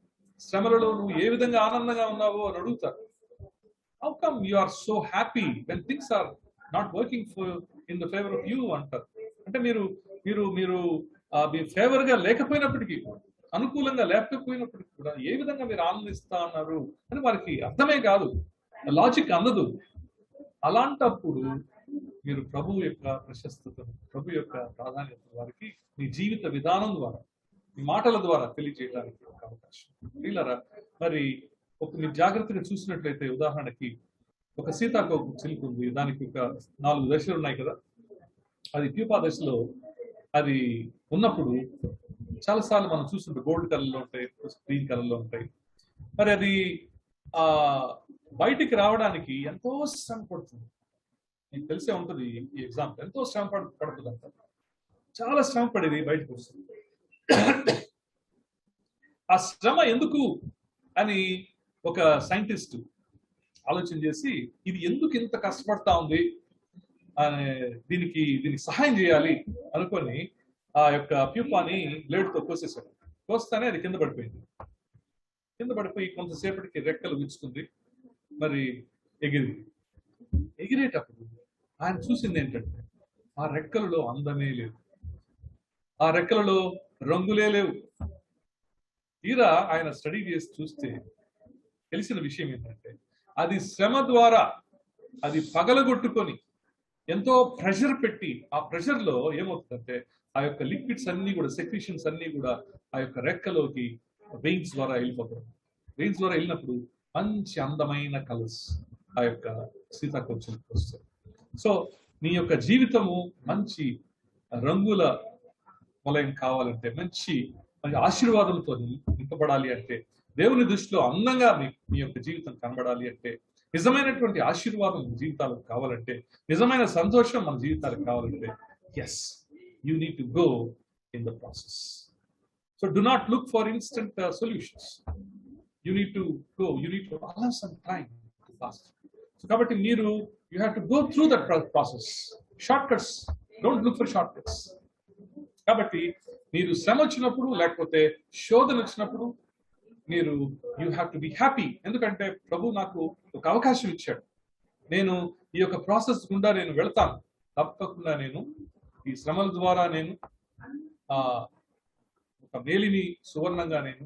శ్రమలలో నువ్వు ఏ విధంగా ఆనందంగా ఉన్నావో అని అడుగుతారు. How come you are so happy when things are not working in the favour of you అంటారు. అంటే మీరు మీరు మీరు మీ ఫేవర్ గా లేకపోయినప్పటికీ, అనుకూలంగా లేకపోయినప్పటికీ కూడా ఏ విధంగా మీరు ఆనందిస్తా ఉన్నారు అని వారికి అర్థమే కాదు, లాజిక్ అందదు. అలాంటప్పుడు మీరు ప్రభు యొక్క ప్రశస్తతను, ప్రభు యొక్క ప్రాధాన్యత వారికి మీ జీవిత విధానం ద్వారా, మీ మాటల ద్వారా తెలియజేయడానికి ఒక అవకాశం. వీళ్ళరా, మరి మీరు జాగ్రత్తగా చూసినట్లయితే ఉదాహరణకి ఒక సీతాకోక చిలుక ఉంది, దానికి ఒక 4 దశలు ఉన్నాయి కదా. అది ప్యూపా దశలో అది ఉన్నప్పుడు చాలాసార్లు మనం చూస్తుంటాం, గోల్డ్ కలర్లో ఉంటాయి, గ్రీన్ కలర్లో ఉంటాయి. మరి అది బయటికి రావడానికి ఎంతో శ్రమ పడుతుంది. మీకు తెలిసే ఉంటుంది ఈ ఎగ్జాంపుల్. ఎంతో శ్రమ పడుతుంది అంట, చాలా శ్రమ పడేది బయటకు వస్తుంది. ఆ శ్రమ ఎందుకు అని ఒక సైంటిస్ట్ ఆలోచన చేసి ఇది ఎందుకు ఇంత కష్టపడతా ఉంది, దీనికి సహాయం చేయాలి అనుకొని ఆ యొక్క ప్యూపాని బ్లేడ్తో కోసేసాడు. కోస్తానే అది కింద పడిపోయింది. కింద పడిపోయి కొంతసేపటికి రెక్కలు విచ్చుకుంది, మరి ఎగిరేటప్పుడు ఆయన చూసింది ఏంటంటే ఆ రెక్కలలో అందమే లేదు, ఆ రెక్కలలో రంగులే లేవు. తీరా ఆయన స్టడీ చేసి చూస్తే తెలిసిన విషయం ఏంటంటే అది శ్రమ ద్వారా అది పగలగొట్టుకొని ఎంతో ప్రెషర్ పెట్టి, ఆ ప్రెషర్ లో ఏమవుతుందంటే ఆ యొక్క లిక్విడ్స్ అన్ని కూడా, సెక్రీషన్స్ అన్ని కూడా ఆ యొక్క రెక్కలోకి వెయిన్స్ ద్వారా వెళ్ళిపోతాయి. వెయిన్స్ ద్వారా వెళ్ళినప్పుడు మంచి అందమైన కలర్స్ ఆ యొక్క సీతాకోకచిలుకకు వస్తాయి. సో నీ యొక్క జీవితము మంచి రంగుల వలయం కావాలంటే, మంచి ఆశీర్వాదంతో నింపబడాలి అంటే, దేవుని దృష్టిలో అందంగా మీ యొక్క జీవితం కనబడాలి అంటే, నిజమైనటువంటి ఆశీర్వాదం జీవితాలకు కావాలంటే, నిజమైన సంతోషం మన జీవితాలకు కావాలంటే, yes, you need to go in the process. So do not look for instant solutions. You need to go. You need to allow some time to fast. So kabatti you have to go through that process. Shortcuts. Don't look for shortcuts. Kabatti మీరు శ్రమ వచ్చినప్పుడు లేకపోతే శోధన వచ్చినప్పుడు you have to be happy. ఎందుకంటే ప్రభు నాకు ఒక అవకాశం ఇచ్చాడు. నేను ఈ యొక్క ప్రాసెస్ గుండా నేను వెళ్తాను. తప్పకుండా నేను ఈ శ్రమల ద్వారా నేను ఒక మేలిని సువర్ణంగా నేను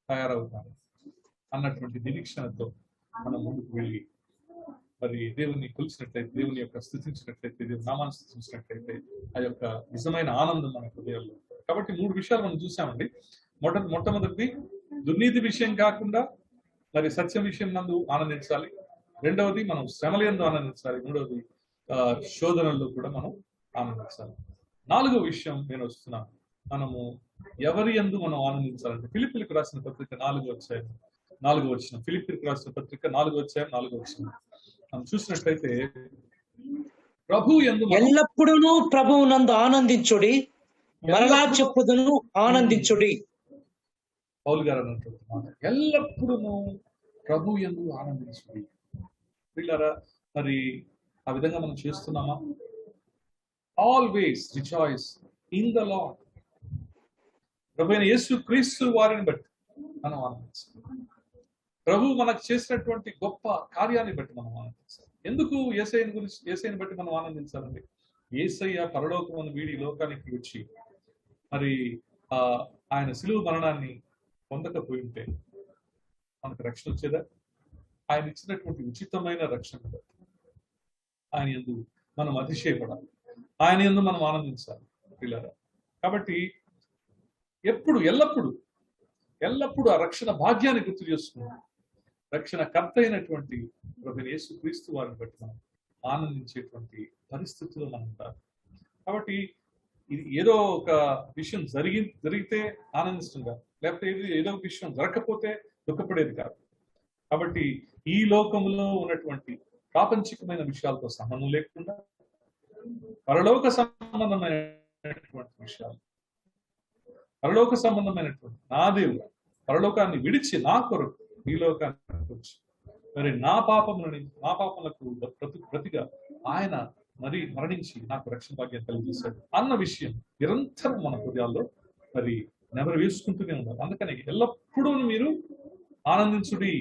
తయారవుతాను అన్నటువంటి నిరీక్షణతో మనం ముందుకు వెళ్ళి మరి దేవుని కొలిచినట్లయితే, దేవుని యొక్క స్థుతించినట్లయితే, దేవుని నామాన్ని స్థుతించినట్లయితే ఆ యొక్క నిజమైన ఆనందం మన హృదయాల్లో. కాబట్టి 3 విషయాలు మనం చూసామండి. మొట్టమొదటిది దుర్నీతి విషయం కాకుండా మరి సత్యం విషయం నందు ఆనందించాలి. రెండవది మనం శ్రమల యందు ఆనందించాలి. మూడవది శోధనల్లో కూడా మనం ఆనందించాలి. 4వ విషయం నేను వస్తున్నాను, మనము ఎవరి యందు మనం ఆనందించాలంటే ఫిలిప్పీయులకు రాసిన పత్రిక 4వ అధ్యాయం 4వ వచనం. ఫిలిప్పీయులకు రాసిన పత్రిక 4వ అధ్యాయం 4వ వచనం మనం చూసినట్లయితే, ప్రభు యందు ఎల్లప్పుడూ ప్రభువు నందు ఆనందించుడి, మరలా చెప్పుదును ఆనందించుడి. పౌలు గారు అన్నటువంటి మాట, ఎల్లప్పుడూ ప్రభు యందు ఆనందించుడి. పిల్లరా, మరి ఆ విధంగా మనం చేస్తున్నామా? Always rejoice in the Lord. ప్రభు అయిన యేసు క్రీస్తు వారిని బట్టి మనం ఆనందించాలి. ప్రభు మనకు చేసినటువంటి గొప్ప కార్యాన్ని బట్టి మనం ఆనందించాలి. ఎందుకు యేసయ్యని బట్టి మనం ఆనందించాలండి? యేసయ్య పరలోకమును వీడి లోకానికి వచ్చి మరి ఆయన సిలువ మరణాన్ని పొందకపోయి ఉంటే మనకు రక్షణ వచ్చేదా? ఆయన ఇచ్చినటువంటి ఉచితమైన రక్షణ బట్టి ఆయన యందు మనం అతిశయపడాలి, ఆయన యందు మనం ఆనందించాలి పిల్లరా. కాబట్టి ఎల్లప్పుడూ ఆ రక్షణ భాగ్యాన్ని గుర్తు చేసుకుంటాం. రక్షణ కర్త అయినటువంటి ప్రభువైన యేసు క్రీస్తు వారిని బట్టి మనం ఆనందించేటువంటి పరిస్థితుల్లో మనం ఉంటారు. కాబట్టి ఇది ఏదో ఒక విషయం జరిగితే ఆనందిస్తుందా, లేకపోతే ఏదో ఒక విషయం జరగకపోతే దుఃఖపడేది కాదు. కాబట్టి ఈ లోకంలో ఉన్నటువంటి ప్రాపంచికమైన విషయాలతో సంబంధం లేకుండా పరలోక సంబంధమైనటువంటి విషయాలు, పరలోక సంబంధమైనటువంటి నా దేవుడు పరలోకాన్ని విడిచి నా కొరకు ఈ లోకానికి వచ్చి మరి నా పాపములకు ప్రతిగా ఆయన మరి మరణించి నాకు రక్షణ భాగ్యం కలిగజేశాడు అన్న విషయం నిరంతరం మన హృదయాల్లో మరి నెమరు వేసుకుంటూనే ఉన్నారు. అందుకని ఎల్లప్పుడూ మీరు ఆనందించుడి,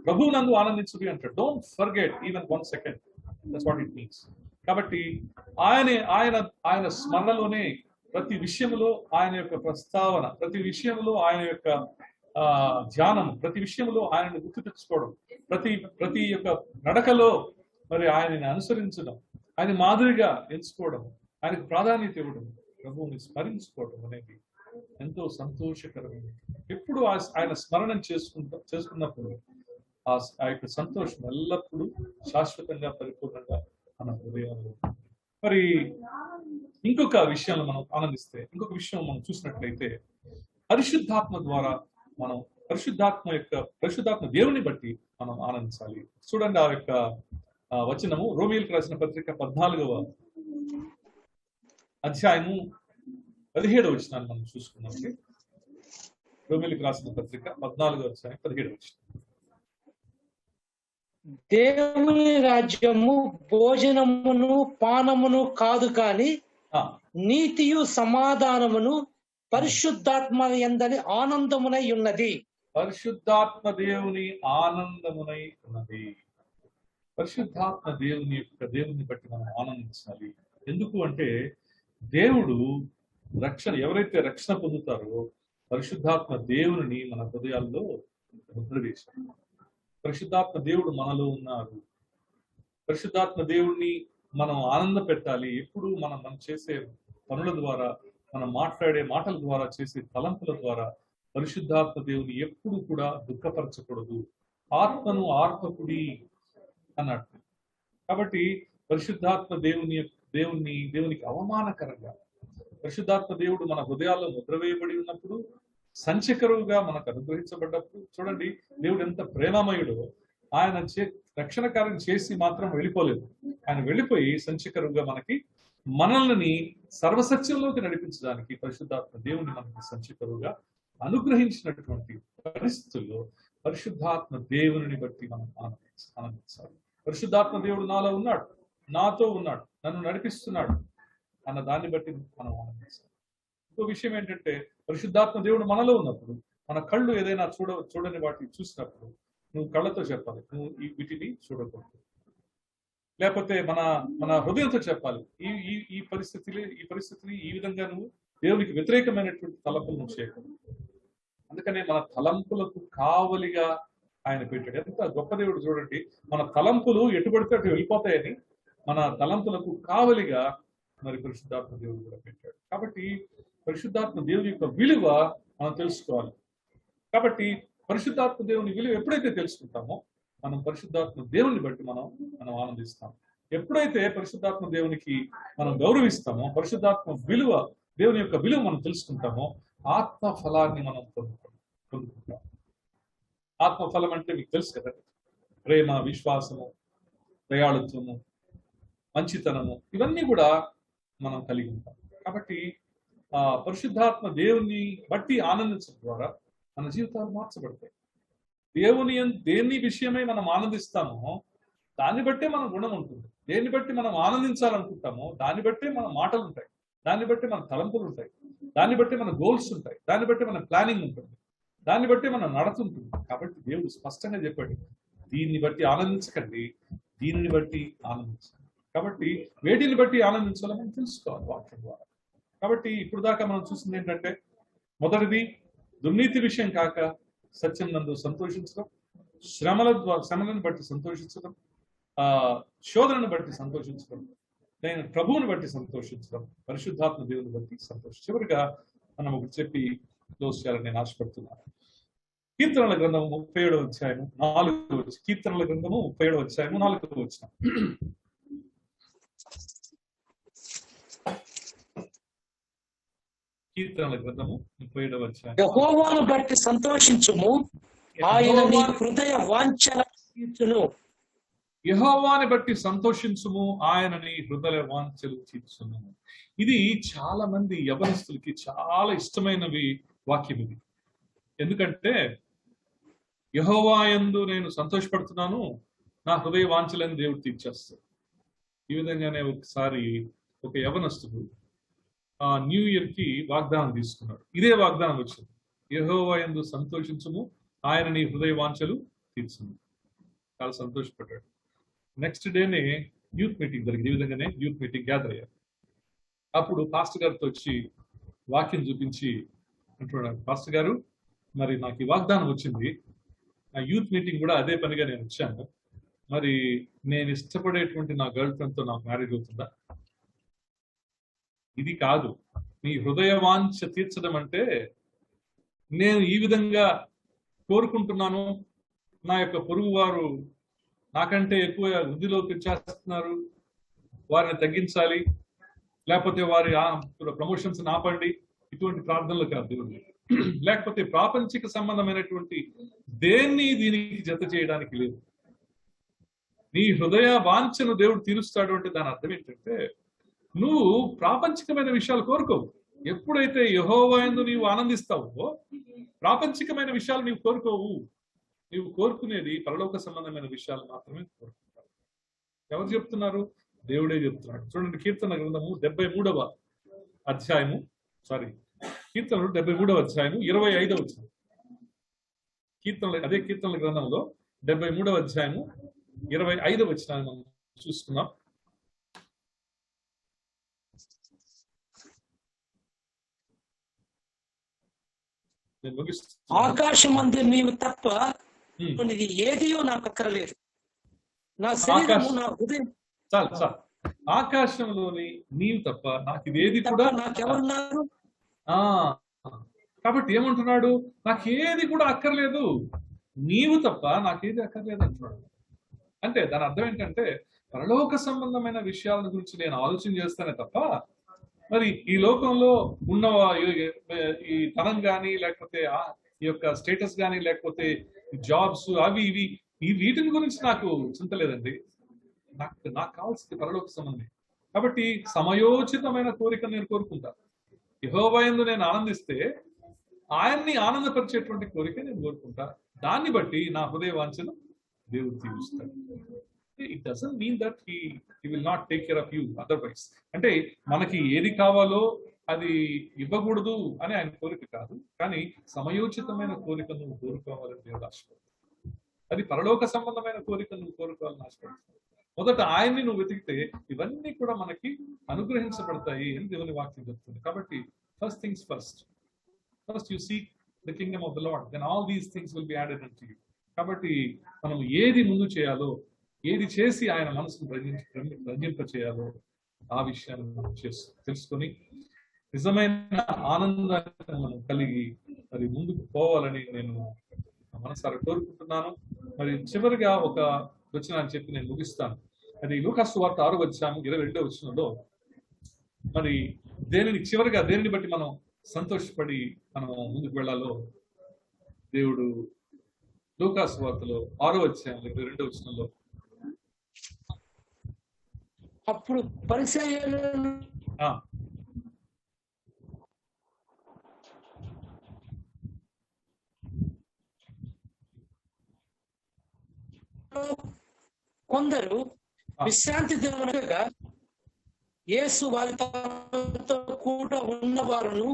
ప్రభువు నందు ఆనందించుడి అంటాడు. Don't forget even 1 second. That's what it means. కాబట్టి ఆయన స్మరణలోనే ప్రతి విషయంలో ఆయన యొక్క ప్రస్తావన, ప్రతి విషయంలో ఆయన యొక్క ధ్యానం, ప్రతి విషయంలో ఆయనను గుర్తు తెచ్చుకోవడం, ప్రతి యొక్క నడకలో మరి ఆయనని అనుసరించడం, ఆయన మాదిరిగా ఎంచుకోవడం, ఆయనకు ప్రాధాన్యత ఇవ్వడం, ప్రభువుని స్మరించుకోవడం అనేది ఎంతో సంతోషకరమైనది. ఎప్పుడు ఆయన స్మరణం చేసుకున్నప్పుడు ఆ యొక్క సంతోషం ఎల్లప్పుడూ శాశ్వతంగా పరిపూర్ణంగా మన హృదయంలో. మరి ఇంకొక విషయాన్ని మనం ఆనందిస్తే, ఇంకొక విషయం మనం చూసినట్లయితే పరిశుద్ధాత్మ ద్వారా మనం పరిశుద్ధాత్మ దేవుని బట్టి మనం ఆనందించాలి. చూడండి ఆ యొక్క వచనము రోమీయులకు రాసిన పత్రిక 14వ అధ్యాయము 17వ వచనాన్ని మనం చూసుకున్నామండి. రోమీయులకు రాసిన పత్రిక 14వ అధ్యాయం 17వ వచనం. దేవుని రాజ్యము భోజనమును పానమును కాదు కాని నీతియు సమాధానమును పరిశుద్ధాత్మ యందలి ఆనందమునై ఉన్నది. పరిశుద్ధాత్మ దేవుని ఆనందమునై ఉన్నది. పరిశుద్ధాత్మ దేవుని బట్టి మనం ఆనందించాలి. ఎందుకు అంటే దేవుడు ఎవరైతే రక్షణ పొందుతారో పరిశుద్ధాత్మ దేవుని మన హృదయాల్లో ముద్రవేశారు. పరిశుద్ధాత్మ దేవుడు మనలో ఉన్నారు. పరిశుద్ధాత్మ దేవుణ్ణి మనం ఆనంద పెట్టాలి. ఎప్పుడు మనం చేసే పనుల ద్వారా, మనం మాట్లాడే మాటల ద్వారా, చేసే తలంపుల ద్వారా పరిశుద్ధాత్మ దేవుని ఎప్పుడు కూడా దుఃఖపరచకూడదు. ఆత్మను ఆర్పకుడి అన్నట్టు. కాబట్టి పరిశుద్ధాత్మ దేవునికి అవమానకరంగా పరిశుద్ధాత్మ దేవుడు మన హృదయాల్లో ముద్రవేయబడి ఉన్నప్పుడు, సంచకరువుగా మనకు అనుగ్రహించబడ్డప్పుడు, చూడండి దేవుడు ఎంత ప్రేమమయుడో. ఆయన రక్షణ కార్యం చేసి మాత్రం వెళ్ళిపోలేదు. ఆయన వెళ్ళిపోయి సంచకరువుగా మనకి మనల్ని సర్వసత్యంలోకి నడిపించడానికి పరిశుద్ధాత్మ దేవుని మనకి సంచితరుగా అనుగ్రహించినటువంటి పరిస్థితుల్లో పరిశుద్ధాత్మ దేవుని బట్టి మనం ఆనందించాలి. పరిశుద్ధాత్మ దేవుడు నాలో ఉన్నాడు, నాతో ఉన్నాడు, నన్ను నడిపిస్తున్నాడు అన్న దాన్ని బట్టి మనం ఆనందించాలి. ఇంకో విషయం ఏంటంటే, పరిశుద్ధాత్మ దేవుడు మనలో ఉన్నప్పుడు మన కళ్ళు ఏదైనా చూడని వాటిని చూసినప్పుడు నువ్వు కళ్ళతో చెప్పాలి, నువ్వు వీటిని చూడకూడదు. లేకపోతే మన హృదయంతో చెప్పాలి, ఈ పరిస్థితిని ఈ విధంగా నువ్వు దేవునికి వ్యతిరేకమైనటువంటి తలంపులు నువ్వు చేయకూడదు. అందుకనే మన తలంపులకు కావలిగా ఆయన పెట్టాడు. ఎంత గొప్ప దేవుడు చూడండి. మన తలంపులు ఎటుపడితే అటు వెళ్ళిపోతాయని మన తలంపులకు కావలిగా మరి పరిశుద్ధాత్మ దేవుడు కూడా పెట్టాడు. కాబట్టి పరిశుద్ధాత్మ దేవుని యొక్క విలువ మనం తెలుసుకోవాలి. కాబట్టి పరిశుద్ధాత్మ దేవుని విలువ ఎప్పుడైతే తెలుసుకుంటామో మనం పరిశుద్ధాత్మ దేవుని బట్టి మనం ఆనందిస్తాం. ఎప్పుడైతే పరిశుద్ధాత్మ దేవునికి మనం గౌరవిస్తామో, పరిశుద్ధాత్మ విలువ, దేవుని యొక్క విలువ మనం తెలుసుకుంటామో, ఆత్మ ఫలాన్ని మనం పొందుకుంటాం. ఆత్మ ఫలం అంటే మీకు తెలుసు కదా, ప్రేమ, విశ్వాసము, దయాళుత్వము, మంచితనము, ఇవన్నీ కూడా మనం కలిగి ఉంటాం. కాబట్టి పరిశుద్ధాత్మ దేవుని బట్టి ఆనందించడం ద్వారా మన జీవితాలు మార్చబడతాయి. దేని విషయమై మనం ఆనందిస్తామో దాన్ని బట్టే మన గుణం ఉంటుంది. దేన్ని బట్టి మనం ఆనందించాలనుకుంటామో దాన్ని బట్టే మన మాటలు ఉంటాయి, దాన్ని బట్టి మన తలంపులు ఉంటాయి, దాన్ని బట్టి మన గోల్స్ ఉంటాయి, దాన్ని బట్టి మన ప్లానింగ్ ఉంటుంది, దాన్ని బట్టి మన నడుతుంటుంది. కాబట్టి దేవుడు స్పష్టంగా చెప్పాడు, దీన్ని బట్టి ఆనందించకండి, దీనిని బట్టి ఆనందించండి. కాబట్టి వేటిని బట్టి ఆనందించాలో మనం తెలుసుకోవాలి వాక్యం ద్వారా. కాబట్టి ఇప్పుడు దాకా మనం చూసింది ఏంటంటే, మొదటిది దుర్నీతి విషయం కాక సత్యం నందు సంతోషించడం, శ్రమలను బట్టి సంతోషించడం, శోధనను బట్టి సంతోషించడం, ప్రభువుని బట్టి సంతోషించడం, పరిశుద్ధాత్మ దేవుని బట్టి సంతోషించడం. చివరిగా మనం ఒకటి చెప్పి క్లోజ్ చేయాలని నేను ఆశపడుతున్నాను. కీర్తనల గ్రంథము 37వ అధ్యాయము 4వ వచనం. కీర్తనల గ్రంథము 37వ అధ్యాయము 4వ వచనం. కీర్తనల గ్రంథము 37వ అధ్యాయం. యెహోవాను బట్టి సంతోషించుము, ఆయన నీ హృదయ వాంఛన తీర్చును. యెహోవాని బట్టి సంతోషించుము, ఆయన నీ హృదయ వాంఛలు తీర్చును. ఇది చాలా మంది యవనస్తులకి చాలా ఇష్టమైనవి వాక్యం ఇది. ఎందుకంటే యెహోవా యందు నేను సంతోషపడుతున్నాను, నా హృదయ వాంఛలను దేవుడు తీర్చేస్తాడు. ఈ విధంగానే ఒకసారి ఒక యవనస్తుడు న్యూ ఇయర్ కి వాగ్దానం తీసుకున్నాడు. ఇదే వాగ్దానం వచ్చింది, యెహోవా యందు సంతోషించుము, ఆయన నీ హృదయ వాంఛలు తీర్చును. చాలా సంతోషపడ్డాడు. నెక్స్ట్ డేనే యూత్ మీటింగ్ జరిగింది. ఈ విధంగానే యూత్ మీటింగ్ గ్యాదర్ అయ్యారు. అప్పుడు పాస్టర్ గారితో వచ్చి వాక్యం చూపించి అంటున్నాడు, పాస్టర్ గారు, మరి నాకు ఈ వాగ్దానం వచ్చింది, నా యూత్ మీటింగ్ కూడా అదే పనిగా నేను వచ్చాను, మరి నేను ఇష్టపడేటువంటి నా గర్ల్ ఫ్రెండ్ తో నాకు మ్యారేజ్ అవుతుందా? ఇది కాదు. నీ హృదయ వాంఛ తీర్చడం అంటే నేను ఈ విధంగా కోరుకుంటున్నాను, నా యొక్క పొరుగు వారు నాకంటే ఎక్కువ వృద్ధిలో పెంచేస్తున్నారు, వారిని తగ్గించాలి, లేకపోతే వారి ప్రమోషన్స్ ఆపండి, ఇటువంటి ప్రార్థనలు కాదు దేవుడు. లేకపోతే ప్రాపంచిక సంబంధమైనటువంటి దేన్ని దీనికి జత చేయడానికి లేదు. నీ హృదయ వాంఛను దేవుడు తీరుస్తాడు అంటే దాని అర్థం ఏంటంటే, నువ్వు ప్రాపంచికమైన విషయాలు కోరుకోవు. ఎప్పుడైతే యెహోవా యందు నీవు ఆనందిస్తావో ప్రాపంచికమైన విషయాలు నీవు కోరుకోవు. నీవు కోరుకునేది పరలోక సంబంధమైన విషయాలు మాత్రమే కోరుకుంటావు. ఎవరు చెప్తున్నారు? దేవుడే చెప్తున్నాడు. చూడండి, కీర్తన గ్రంథము 73వ అధ్యాయము, కీర్తనలు 73వ అధ్యాయము 25వ వచనం. అదే కీర్తనల గ్రంథంలో 73వ అధ్యాయము 25వ వచనాన్ని మనం చూసుకున్నాం. ఆకాశమందు నీవు తప్ప ఏదియో నాకు అక్కరలేదు, నా శరీరము నా హృదయం. చాలు. ఆకాశంలోని నీవు తప్ప నాకు ఇదేది కూడా నాకెవరున్నారు? కాబట్టి ఏమంటున్నాడు? నాకేది కూడా అక్కర్లేదు, నీవు తప్ప నాకేది అక్కర్లేదు అంటున్నాడు. అంటే దాని అర్థం ఏంటంటే, పరలోక సంబంధమైన విషయాల గురించి నేను ఆలోచన చేస్తానే తప్ప మరి ఈ లోకంలో ఉన్న ఈ ధనం కానీ, లేకపోతే ఈ యొక్క స్టేటస్ కానీ, లేకపోతే జాబ్స్ అవి ఇవి వీటిని గురించి నాకు చింత లేదండి. నాకు కావాల్సింది పరలోక సంబంధం. కాబట్టి సమయోచితమైన కోరికను నేను కోరుకుంటా. యెహోవా యందు నేను ఆనందిస్తే ఆయన్ని ఆనందపరిచేటువంటి కోరిక నేను కోరుకుంటా. దాన్ని బట్టి నా హృదయ వాంఛను దేవుడు తీరుస్తాడు. It doesn't mean that he will not take care of you otherwise. అంటే మనకి ఏది కావాలో అది ఇవ్వకూడదు అని ఆయన కోరిక కాదు, కానీ సమయోచితమైన కోరికను నువ్వు కోరుకోవాలని దేవుడు ఆశపడతాడు. అది పరలోక సంబంధమైన కోరికను నువ్వు కోరుకోవాలని ఆశపడతాడు. మొదట ఆయన్ని నువ్వు వెతికితే ఇవన్నీ కూడా మనకి అనుగ్రహించబడతాయి అని దేవుని వాక్యం చెప్తుంది. కాబట్టి first things first you seek the kingdom of the Lord, then all these things will be added unto you. కాబట్టి మనం ఏది ముందు చేయాలో, ఏది చేసి ఆయన మనసును రంజింప చేయాలో ఆ విషయాన్ని మనం తెలుసుకొని నిజమైన ఆనందాన్ని మనం కలిగి మరి ముందుకు పోవాలని నేను మనసారా కోరుకుంటున్నాను. మరి చివరిగా ఒక వచనాన్ని చెప్పి నేను ముగిస్తాను. అది లూకా సువార్త 6:22 మరి దేనిని బట్టి మనం సంతోషపడి మనం ముందుకు వెళ్ళాలో దేవుడు లూకా సువార్తలో 6:22 అప్పుడు పరిసయ్యులు కొందరు విశ్రాంతి దినమునగా యేసు వారితో కూడా ఉన్నవారును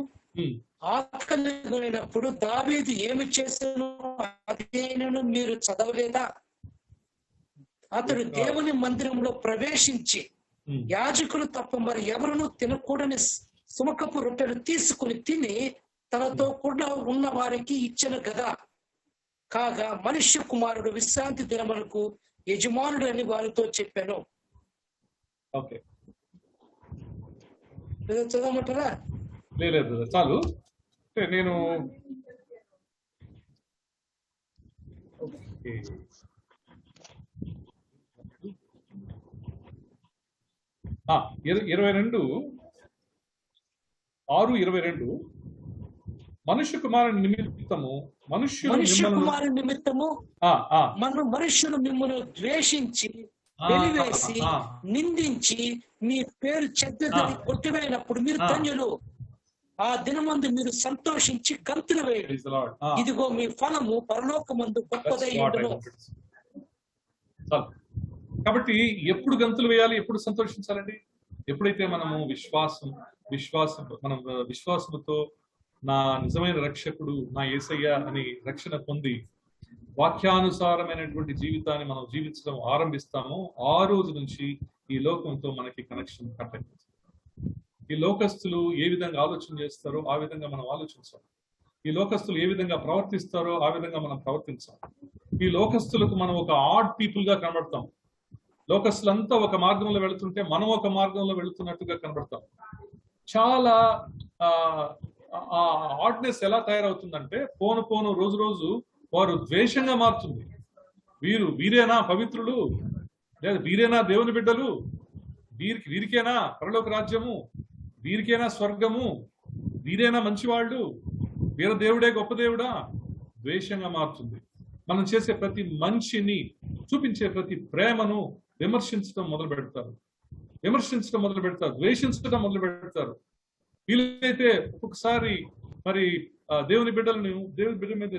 ఆకలిగొనినప్పుడు దావీదు ఏమి చేశాను అదేనను మీరు చదవలేదా? అతడు దేవుని మందిరంలో ప్రవేశించి యాజకులు తప్ప మరి ఎవరును తినకూడని సుమకపు రొట్టెలు తీసుకుని తిని తనతో కూడా ఉన్న వారికి ఇచ్చిన కదా. కాగా మనుష్య కుమారుడు విశ్రాంతి దినములకు యజమానుడు అని వారితో చెప్పాను. ఓకే, చదవమంటారా? లేదు, చాలు. నేను 6:22 మనుష్య కుమారుని నిమిత్తము మనుష్యులు మిమ్మల్ని ద్వేషించి వెలివేసి నిందించి మీ పేరు చెడ్డదని కొట్టివేయినప్పుడు మీరు ధన్యులు. ఆ దినమందు మీరు సంతోషించి గంతులు వేయండి, ఇదిగో మీ ఫలము పరలోకమందు గొప్పదై ఉండును. కాబట్టి ఎప్పుడు గంతులు వేయాలి, ఎప్పుడు సంతోషించాలండి? ఎప్పుడైతే మనము విశ్వాసంతో నా నిజమైన రక్షకుడు నా యేసయ్య అని రక్షణ పొంది వాక్యానుసారమైనటువంటి జీవితాన్ని మనం జీవించడం ఆరంభిస్తామో ఆ రోజు నుంచి ఈ లోకంతో మనకి కనెక్షన్ కట్ అయిపోతుంది. ఈ లోకస్తులు ఏ విధంగా ఆలోచన చేస్తారో ఆ విధంగా మనం ఆలోచించాలి. ఈ లోకస్తులు ఏ విధంగా ప్రవర్తిస్తారో ఆ విధంగా మనం ప్రవర్తించాలి. ఈ లోకస్తులకు మనం ఒక ఆడ్ పీపుల్ గా కనబడతాం. లోకస్తులంతా ఒక మార్గంలో వెళుతుంటే మనం ఒక మార్గంలో వెళుతున్నట్టుగా కనబడతాం. చాలా ఆ ఆడ్నెస్ ఎలా తయారవుతుందంటే పోను రోజు వారు ద్వేషంగా మారుతుంది. వీరేనా పవిత్రులు, లేదా వీరేనా దేవుని బిడ్డలు, వీరికేనా పరలోక రాజ్యము, వీరికేనా స్వర్గము, వీరేనా మంచివాళ్ళు, వీర దేవుడే గొప్ప దేవుడా, ద్వేషంగా మారుతుంది. మనం చేసే ప్రతి మనిషిని చూపించే ప్రతి ప్రేమను విమర్శించడం మొదలు పెడతారు, ద్వేషించడం మొదలు పెడతారు. వీళ్ళైతే ఒక్కొక్కసారి మరి దేవుని బిడ్డ మీద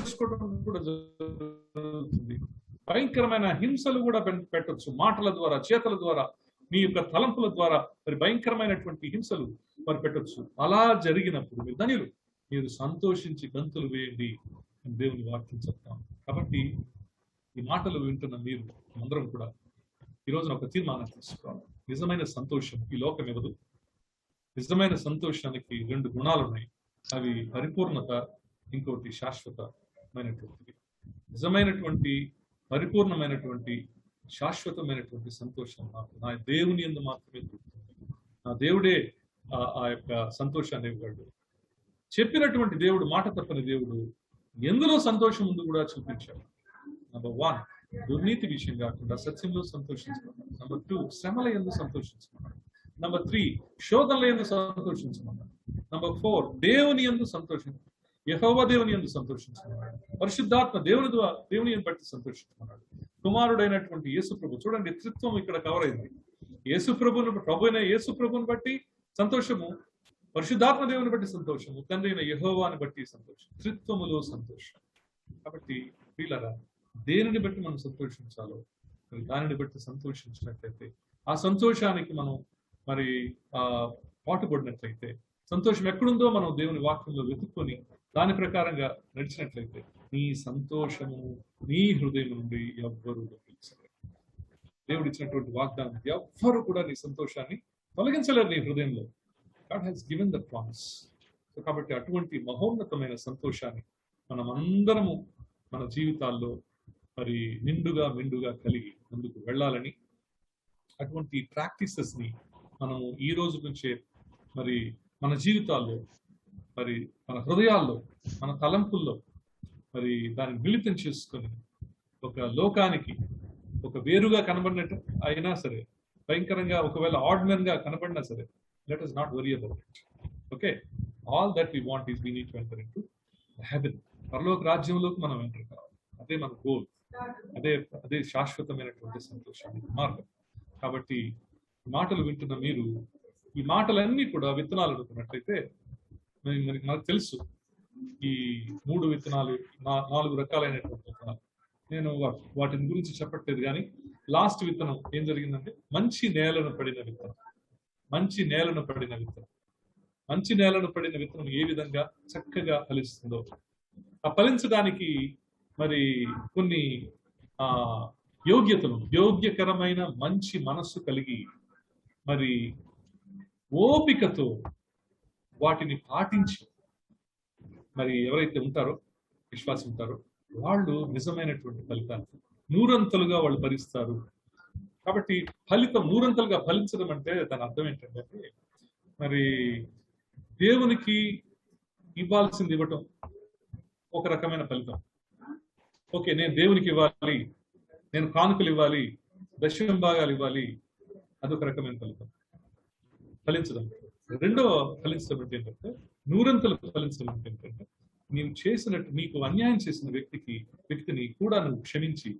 చేసుకోవడం కూడా జరుగుతుంది. భయంకరమైన హింసలు కూడా పెట్టొచ్చు. మాటల ద్వారా, చేతల ద్వారా, మీ యొక్క తలంపుల ద్వారా మరి భయంకరమైనటువంటి హింసలు మరి పెట్టొచ్చు. అలా జరిగినప్పుడు మీరు ధన్యులు, మీరు సంతోషించి గంతులు వేయండి అని దేవుని వాక్యం చెప్తాం. కాబట్టి ఈ మాటలు వింటున్న మీరు అందరం కూడా ఈ రోజున ఒక తీర్మానం తీసుకోవాలి. నిజమైన సంతోషం ఈ లోకం ఇవ్వదు. నిజమైన సంతోషానికి 2 గుణాలు ఉన్నాయి. అవి పరిపూర్ణత, ఇంకోటి శాశ్వతమైనటువంటిది. నిజమైనటువంటి పరిపూర్ణమైనటువంటి శాశ్వతమైనటువంటి సంతోషం నాకు నా దేవుని యందు మాత్రమే దొరుకుతుంది. నా దేవుడే ఆ యొక్క సంతోషాన్ని ఇవ్వగలడు. చెప్పినటువంటి దేవుడు, మాట తప్పని దేవుడు ఎందులో సంతోషం ముందు కూడా చూపించాడు. నంబర్ 1 దుర్నీతి విషయం కాకుండా సత్యంలో సంతోషించమన్నాడు. నంబర్ 2 శ్రమల యందు సంతోషించమన్నాడు. నంబర్ 3 శోధనల యందు సంతోషించమన్నాడు. నంబర్ 4 దేవుని యందు యెహోవా దేవుని యందు సంతోషించమన్నాడు. పరిశుద్ధాత్మ దేవుని బట్టి సంతోషించమన్నాడు. కుమారుడైనటువంటి యేసు ప్రభు, చూడండి త్రిత్వం ఇక్కడ కవర్ అయింది. ప్రభు అయిన యేసు ప్రభుని బట్టి సంతోషము, పరిశుద్ధాత్మ దేవుని బట్టి సంతోషము, తండ్రి అయిన యెహోవాని బట్టి సంతోషం, త్రిత్వములో సంతోషం. కాబట్టి ప్రియులారా, దేనిని బట్టి మనం సంతోషించాలో దానిని బట్టి సంతోషించినట్లయితే, ఆ సంతోషానికి మనం మరి పాటుపడినట్లయితే, సంతోషం ఎక్కడుందో మనం దేవుని వాక్యంలో వెతుక్కొని దాని ప్రకారంగా నడిచినట్లయితే నీ సంతోషము నీ హృదయం నుండి ఎవ్వరూ తొలగించలేరు. దేవుడు ఇచ్చినటువంటి వాగ్దానం, ఎవ్వరు కూడా నీ సంతోషాన్ని తొలగించలేరు నీ హృదయంలో. God has given the promise. కాబట్టి అటువంటి మహోన్నతమైన సంతోషాన్ని మనం అందరము మన జీవితాల్లో మరి మెండుగా కలిగి ముందుకు వెళ్ళాలని, అటువంటి ప్రాక్టీసెస్ ని మనము ఈ రోజు నుంచే మరి మన జీవితాల్లో, మరి మన హృదయాల్లో, మన తలంపుల్లో మరి దాన్ని మిళితం చేసుకొని ఒక లోకానికి ఒక వేరుగా కనబడినట్టు అయినా సరే, భయంకరంగా ఒకవేళ ఆర్డినరీ గా కనబడినా సరే, let us not worry about it. Okay, all that we want is we need to enter into heaven. పరలోక రాజ్యంలోకి మనం ఎంటర్ కావాలి. అదే మన గోల్, అదే శాశ్వతమైనటువంటి సంతోషానికి మార్గం. కాబట్టి మాటలు వింటున్న మీరు ఈ మాటలన్నీ కూడా విత్తనాలు అనుకున్నట్లయితే, మనకు తెలుసు ఈ 3 విత్తనాలు, 4 రకాలైనటువంటి విత్తనాలు. నేను వాటిని గురించి చెప్పట్లేదు, కానీ లాస్ట్ విత్తనం ఏం జరిగిందంటే మంచి నేలను పడిన విత్తనం. మంచి నేలను పడిన విత్తనం ఏ విధంగా చక్కగా ఫలిస్తుందో, ఆ ఫలించడానికి మరి కొన్ని యోగ్యకరమైన మంచి మనస్సు కలిగి మరి ఓపికతో వాటిని పాటించి మరి ఎవరైతే ఉంటారో, విశ్వాసం ఉంటారో, వాళ్ళు నిజమైనటువంటి ఫలితాన్ని 100 వాళ్ళు ఫలిస్తారు. కాబట్టి ఫలితం 100 ఫలించడం అంటే దాని అర్థం ఏంటంటే, మరి దేవునికి ఇవ్వాల్సింది ఇవ్వటం ఒక రకమైన ఫలితం. ఓకే, నేను దేవునికి ఇవ్వాలి, నేను కానుకలు ఇవ్వాలి, దశమ భాగాలు ఇవ్వాలి, అదొక రకమైన ఫలితం, ఫలించడం. రెండవ ఫలించడం అంటే ఏంటంటే, 100 ఫలించడం అంటే ఏంటంటే, నీకు అన్యాయం చేసిన వ్యక్తిని కూడా నువ్వు క్షమించి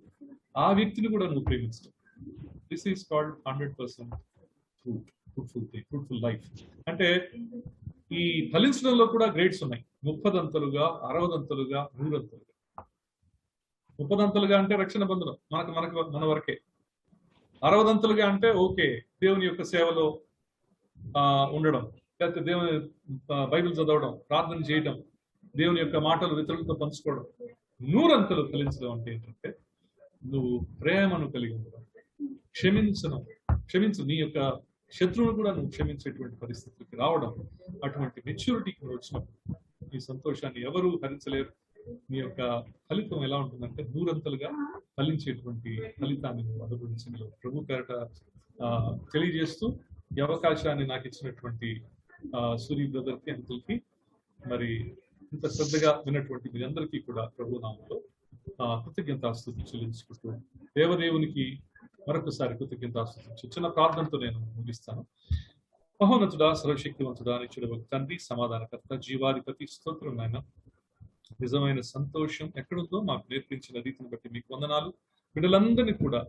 ఆ వ్యక్తిని కూడా నువ్వు ప్రేమించడం. This is called 100% fruitful life. అంటే ఈ ఫలించడంలో కూడా గ్రేడ్స్ ఉన్నాయి. 30 అంతలుగా, 60 అంతలుగా, 100 అంతలుగా. 30 అంతలుగా అంటే రక్షణ బంధనం మన వరకే. 60 అంతలుగా అంటే ఓకే, దేవుని యొక్క సేవలో ఉండడం, లేకపోతే దేవుని బైబిల్ చదవడం, ప్రార్థన చేయడం, దేవుని యొక్క మాటలు ఇతరులతో పంచుకోవడం. 100 అంతలు ఫలించడం అంటే ఏంటంటే, నువ్వు ప్రేమను కలిగి ఉండడం, క్షమించు, నీ యొక్క శత్రువును కూడా నువ్వు క్షమించేటువంటి పరిస్థితికి రావడం. అటువంటి మెచ్యూరిటీకి నువ్వు వచ్చినప్పుడు ఈ సంతోషాన్ని ఎవరు హరించలేరు. నీ యొక్క ఫలితం ఎలా ఉంటుందంటే 100 అంతలుగా ఫలించేటువంటి ఫలితాన్ని నువ్వు అనుభవించగలవు. ప్రభు పేరట తెలియజేస్తూ ఈ అవకాశాన్ని నాకు ఇచ్చినటువంటి సూరి బ్రదర్కి, అంకుల్కి, మరి ఇంత శ్రద్ధగా విన్నటువంటి మీ అందరికీ కూడా ప్రభు నామములో కృతజ్ఞతాస్తుతి చెల్లించుకుంటూ, దేవదేవునికి మరొకసారి కృతజ్ఞతాస్తుతి. చిన్న ప్రార్థనతో నేను ముగిస్తాను. మహోన్నతుడా, సర్వశక్తివంతుడా, నిత్యుడవగు తండ్రి, సమాధానకర్త, జీవాధిపతి, స్తోత్రం నాయన. నిజమైన సంతోషం ఎక్కడుందో మాకు నేర్పించిన రీతిని బట్టి మీకు వందనాలు. బిడ్డలందరినీ కూడా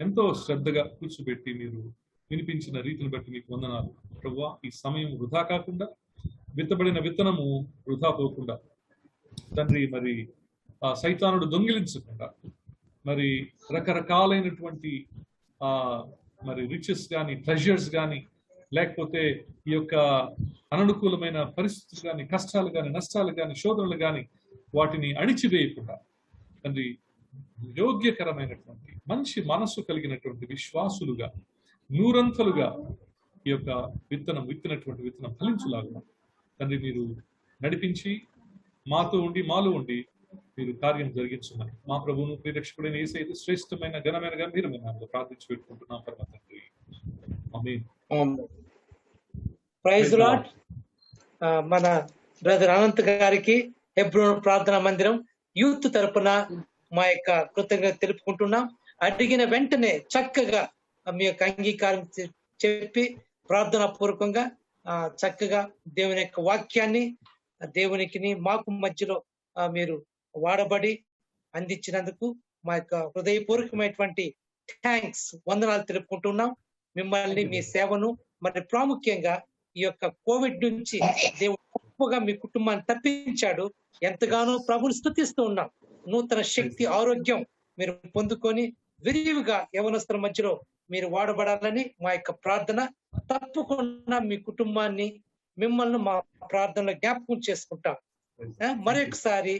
ఎంతో శ్రద్ధగా కూర్చోబెట్టి మీరు వినిపించిన రీతిని బట్టి మీకు వందనాలు. ప్రభువా, ఈ సమయం వృధా కాకుండా, విత్తబడిన విత్తనము వృధా పోకుండా తండ్రి, మరి సైతానుడు దొంగిలించకుండా, మరి రకరకాలైనటువంటి మరి రిచెస్ కానీ, ప్లెజర్స్ కానీ, లేకపోతే ఈ యొక్క అననుకూలమైన పరిస్థితులు కానీ, కష్టాలు కానీ, నష్టాలు కానీ, శోధనలు కానీ వాటిని అణిచివేయకుండా తండ్రి, యోగ్యకరమైనటువంటి మంచి మనస్సు కలిగినటువంటి విశ్వాసులుగా 100 అంతలుగా ఈ యొక్క విత్తినటువంటి విత్తనం ఫలించులాగా తండ్రి మీరు నడిపించి మాలో ఉండి మీరు కార్యం జరిగించుమని మా ప్రభువును ప్రియరక్షకుడైన యేసయ్య శ్రేష్టమైన ఘనమైన గంభీరమైన నామములో ప్రార్థించి పెట్టుకుంటున్నాం పరమ తండ్రి. ఆమేన్. Praise Lord. మన బ్రదర్ అనంత్ గారికి హెబ్రోన్ ప్రార్థనా మందిరం యూత్ తరపున మా యొక్క కృతజ్ఞత తెలుపుకుంటున్నాం. అడిగిన వెంటనే చక్కగా మీ యొక్క అంగీకారం చెప్పి ప్రార్థనా పూర్వకంగా చక్కగా దేవుని యొక్క వాక్యాన్ని దేవునికి మాకు మధ్యలో మీరు వాడబడి అందించినందుకు మా యొక్క హృదయపూర్వకమైనటువంటి థ్యాంక్స్, వందనాలు తెలుపుకుంటున్నాం. మిమ్మల్ని మీ సేవను మరి ప్రాముఖ్యంగా ఈ యొక్క కోవిడ్ నుంచి దేవుడు గొప్పగా మీ కుటుంబాన్ని తప్పించాడు. ఎంతగానో ప్రభుని స్తుతిస్తూ ఉన్నాం. నూతన శక్తి ఆరోగ్యం మీరు పొందుకొని విరివిగా యవనస్తుల మధ్యలో మీరు వాడబడాలని మా యొక్క ప్రార్థన. తప్పకుండా మీ కుటుంబాన్ని మిమ్మల్ని మా ప్రార్థనలో జ్ఞాపకం చేసుకుంటాం. మరొకసారి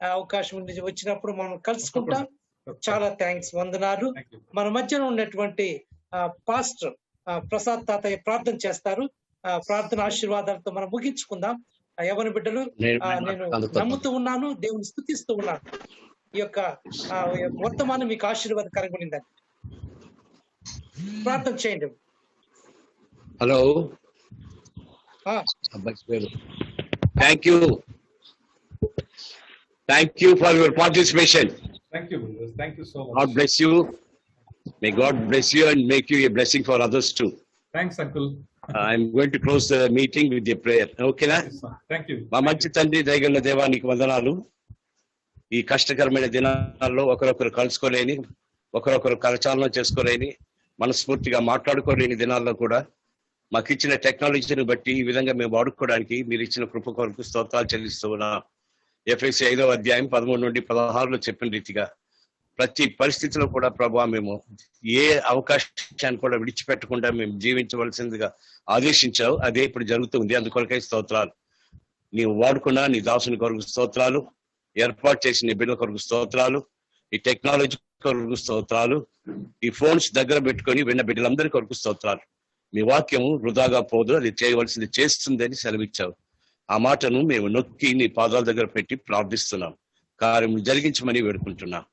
అవకాశం వచ్చినప్పుడు మనం కలుసుకుంటాం. చాలా థ్యాంక్స్, వందనాలు. మన మధ్యలో ఉన్నటువంటి పాస్టర్ ప్రసాద్ తాతయ్య ప్రార్థన చేస్తారు. ప్రార్థన ఆశీర్వాదాలతో మనం ముగించుకుందాం. యవన బిడ్డలు, నేను నమ్ముతూ ఉన్నాను, దేవుని స్తుతిస్తూ ఉన్నాను. ఈ యొక్క వర్తమానం మీకు ఆశీర్వాదకరంగా ఉండిందని ప్రార్థన చేయండి. Hello, thank you for your participation. Thank you, brothers. Thank you so much. God bless you. May God bless you and make you a blessing for others too. Thanks, uncle. I'm going to close the meeting with a prayer. Okay na? Yes, sir. Thank you. మా మంచి తండ్రి, దయగల దేవా, నీకు వందనాలు. ఈ కష్టకరమైన దినాల్లో ఒకరొకరు కలుసుకోలేని, ఒకరొకరు కరచాలనం చేసుకోలేని, మనస్ఫూర్తిగా మాట్లాడుకోలేని దినాల్లో కూడా మాకు ఇచ్చిన టెక్నాలజీని బట్టి ఈ విధంగా మేము వాడుకోవడానికి మీరు ఇచ్చిన కృప కొరకు స్తోత్రాలు చెల్లిస్తూ ఉన్నాం. ఎఫ్ఎస్సి 5వ అధ్యాయం 13 నుండి 16లో చెప్పిన రీతిగా ప్రతి పరిస్థితిలో కూడా ప్రభువా మేము ఏ అవకాశాన్ని కూడా విడిచిపెట్టకుండా మేము జీవించవలసిందిగా ఆదేశించావు. అదే ఇప్పుడు జరుగుతుంది. అందుకొరకై స్తోత్రాలు. నీవు వాడుకున్నా నీ దాసుని కొరకు స్తోత్రాలు, ఏర్పాటు చేసిన నీ బిడ్డల కొరకు స్తోత్రాలు, ఈ టెక్నాలజీ కొరకు స్తోత్రాలు, ఈ ఫోన్స్ దగ్గర పెట్టుకొని విన్న బిడ్డలందరి కొరకు స్తోత్రాలు. మీ వాక్యము వృధాగా పోదు, అది చేయవలసింది చేస్తుందని సెలవిచ్చావు. ఆ మాటను మేము నొక్కి నీ పాదాల దగ్గర పెట్టి ప్రార్థిస్తున్నాం. కార్యం జరిగించమని వేడుకుంటున్నాం.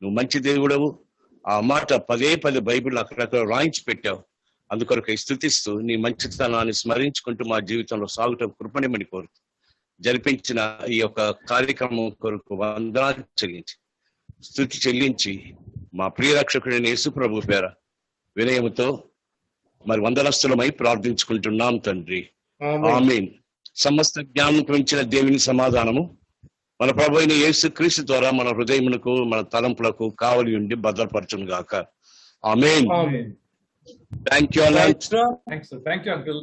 నువ్వు మంచి దేవుడవు. ఆ మాట పదే బైబిల్ అక్కడక్కడ రాయించి పెట్టావు. అందుకొరకు స్తుతిస్తూ నీ మంచితనాన్ని స్మరించుకుంటూ మా జీవితంలో సాగుటం కృపణిమని కోరుతూ జరిపించిన ఈ యొక్క కార్యక్రమం కొరకు వందనాలు చెల్లించి స్తుతి చెల్లించి మా ప్రియరక్షకుడైన యేసు ప్రభు పేర వినయముతో మరి వందనస్తులమై ప్రార్థించుకుంటున్నాం తండ్రి. ఆమేన్. సమస్త జ్ఞానం పెంచిన దేవుని సమాధానము మన ప్రభు అయిన యేసు క్రీస్తు ద్వారా మన హృదయమునకు, మన తలంపులకు కావలి ఉండి భద్రపరచును గాక. ఆమేన్. Thank you, Anand. Thanks, sir. Thank you, uncle.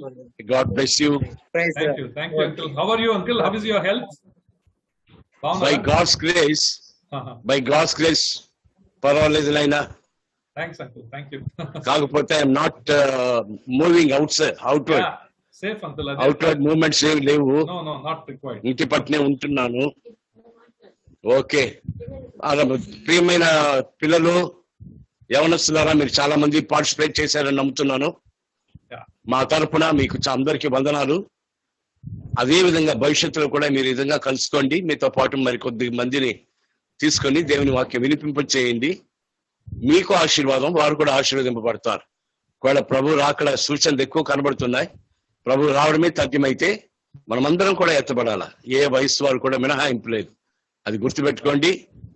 God bless you. Thank you, uncle. How are you, uncle? How is your health? By God's grace, పర్వాలేదు నాయనా. Thanks, uncle. Thank you. కాకపోతే I'm not moving outward. Safe, uncle. Outward movements ఏమి లేవు. No, not required. ఇంటి పట్టునే ఉంటున్నాను. Okay. ప్రియమైన పిల్లలు, యవనస్తులారా, మీరు చాలా మంది పార్టిసిపేట్ చేశారని నమ్ముతున్నాను. మా తరపున మీకు అందరికీ వందనాలు. అదే విధంగా భవిష్యత్తులో కూడా మీరు ఈ విధంగా కలుసుకోండి. మీతో పాటు మరి కొద్ది మందిని తీసుకొని దేవుని వాక్యం వినిపింపచేయండి. మీకు ఆశీర్వాదం, వారు కూడా ఆశీర్వదింపబడతారు. ఒకవేళ ప్రభు రాకడ సూచనలు ఎక్కువ కనబడుతున్నాయి. ప్రభు రావడమే తథ్యమైతే మనమందరం కూడా ఎత్తబడాల. ఏ వయసు వారు కూడా మినహాయింపు లేదు. అది గుర్తుపెట్టుకోండి.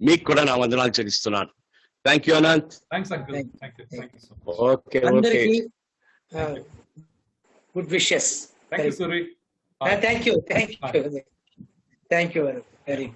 మీకు కూడా నా వందనాలు చెల్లిస్తున్నాను. Thank you Anant. Thanks, uncle. Thank you so much. Okay. Good wishes. Thank you, Suri. Thank you. Thank you very